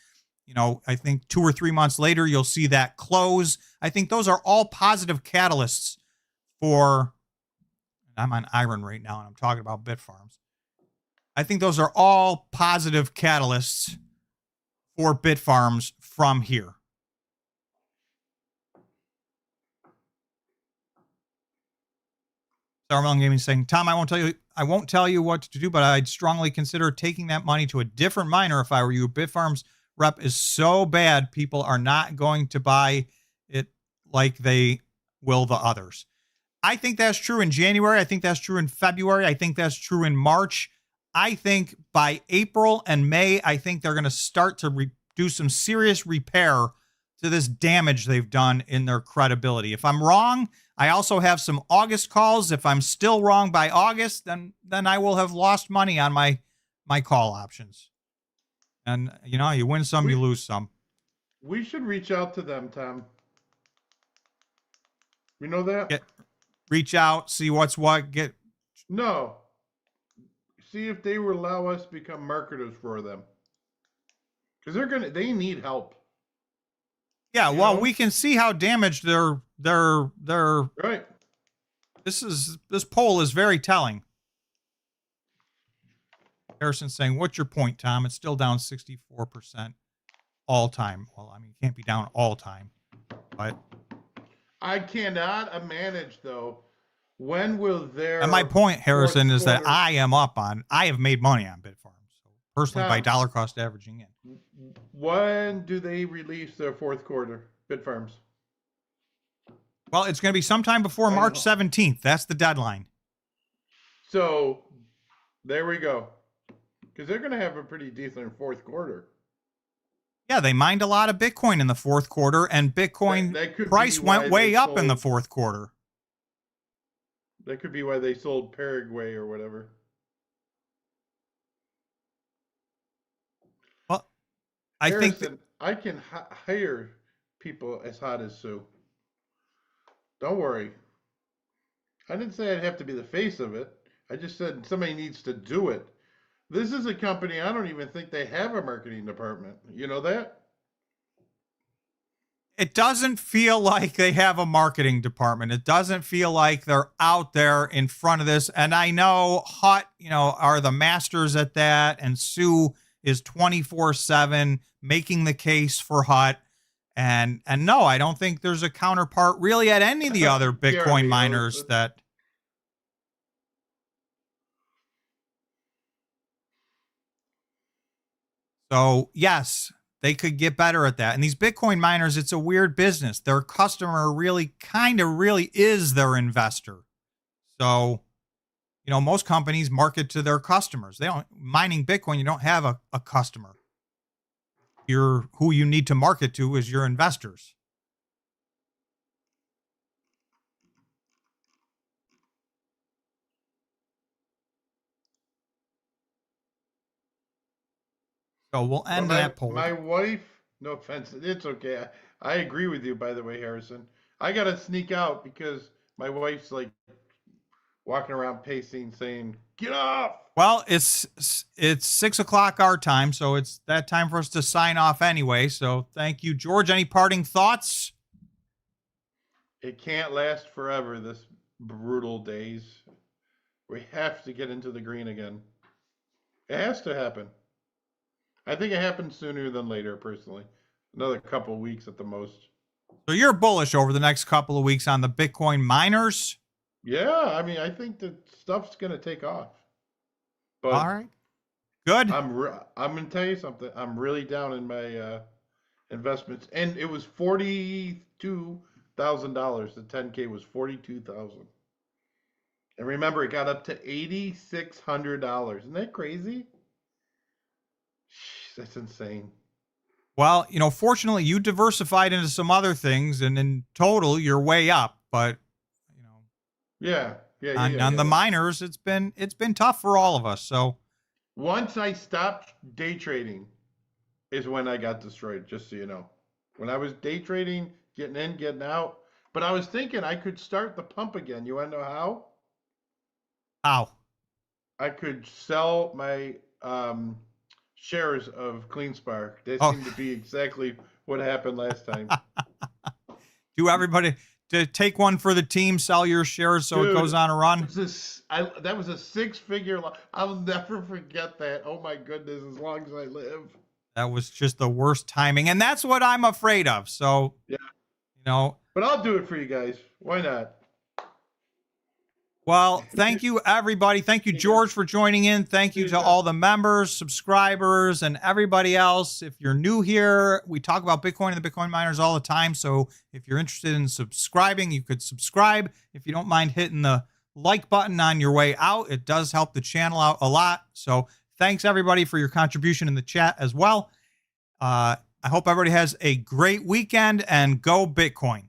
You know, I think 2 or 3 months later, you'll see that close. I think those are all positive catalysts for, I'm on Iron right now and I'm talking about Bitfarms. I think those are all positive catalysts for Bitfarms from here. Starmelon Gaming saying, Tom, I won't tell you what to do, but I'd strongly consider taking that money to a different miner if I were you. Bitfarms rep is so bad, people are not going to buy it like they will the others. I think that's true in January. I think that's true in February. I think that's true in March. I think by April and May, I think they're going to start to do some serious repair to this damage they've done in their credibility. If I'm wrong, I also have some August calls. If I'm still wrong by August, then I will have lost money on my call options. And, you know, you win some, you lose some.
We should reach out to them, Tom. You know that?
Reach out, see what's what.
No. See if they will allow us to become marketers for them. Because they need help.
Yeah, well, we can see how damaged their
right.
This poll is very telling. Harrison saying, what's your point, Tom? It's still down 64% all time. Well, I mean, it can't be down all time, but
I cannot manage though. When will their
and my point, Harrison, is that I have made money on Bitfarms. So personally, by dollar cost averaging in.
When do they release their fourth quarter, Bitfarms?
Well, it's going to be sometime before March 17th. That's the deadline.
So there we go. Because they're going to have a pretty decent fourth quarter.
Yeah, they mined a lot of Bitcoin in the fourth quarter, and Bitcoin price went way up in the fourth quarter.
That could be why they sold Paraguay or whatever.
Well,
Harrison, I can hire people as hot as Sue. Don't worry. I didn't say I'd have to be the face of it. I just said somebody needs to do it. This is a company, I don't even think they have a marketing department. You know that?
It doesn't feel like they have a marketing department. It doesn't feel like they're out there in front of this. And I know Hut, you know, are the masters at that. And Sue is 24/7 making the case for Hut. And no, I don't think there's a counterpart really at any of the other Bitcoin miners that. So, yes, they could get better at that. And these Bitcoin miners, it's a weird business. Their customer really is their investor. So, you know, most companies market to their customers. They don't mining Bitcoin, you don't have a customer. Who you need to market to is your investors. So we'll end that poll.
My wife, no offense, it's okay. I agree with you, by the way, Harrison. I got to sneak out because my wife's like walking around pacing saying, get off.
Well, it's 6 o'clock our time, so it's that time for us to sign off anyway. So thank you, George. Any parting thoughts?
It can't last forever, this brutal days. We have to get into the green again. It has to happen. I think it happens sooner than later, personally. Another couple of weeks at the most.
So you're bullish over the next couple of weeks on the Bitcoin miners?
Yeah, I mean, I think the stuff's going to take off. But
all right. Good.
I'm going to tell you something. I'm really down in my investments. And it was $42,000. The 10K was $42,000. And remember, it got up to $8,600. Isn't that crazy? That's insane.
Well, you know, fortunately, you diversified into some other things, and in total, you're way up. But you know, on the miners, it's been tough for all of us. So
once I stopped day trading, is when I got destroyed, just so you know. When I was day trading, getting in, getting out. But I was thinking I could start the pump again. You want to know how?
How?
I could sell my shares of CleanSpark. That
Oh,
seemed to be exactly what happened last time.
do everybody to take one for the team, sell your shares so it goes on a run?
That was a six-figure. I'll never forget that. Oh my goodness, as long as I live.
That was just the worst timing. And that's what I'm afraid of. So,
Yeah.
you know,
But I'll do it for you guys. Why not?
well, thank you, everybody. Thank you, George, for joining in. Thank you to all the members, subscribers, and everybody else. If you're new here, we talk about Bitcoin and the Bitcoin miners all the time. So if you're interested in subscribing, you could subscribe. If you don't mind hitting the like button on your way out, it does help the channel out a lot. So thanks, everybody, for your contribution in the chat as well. I hope everybody has a great weekend, and go Bitcoin.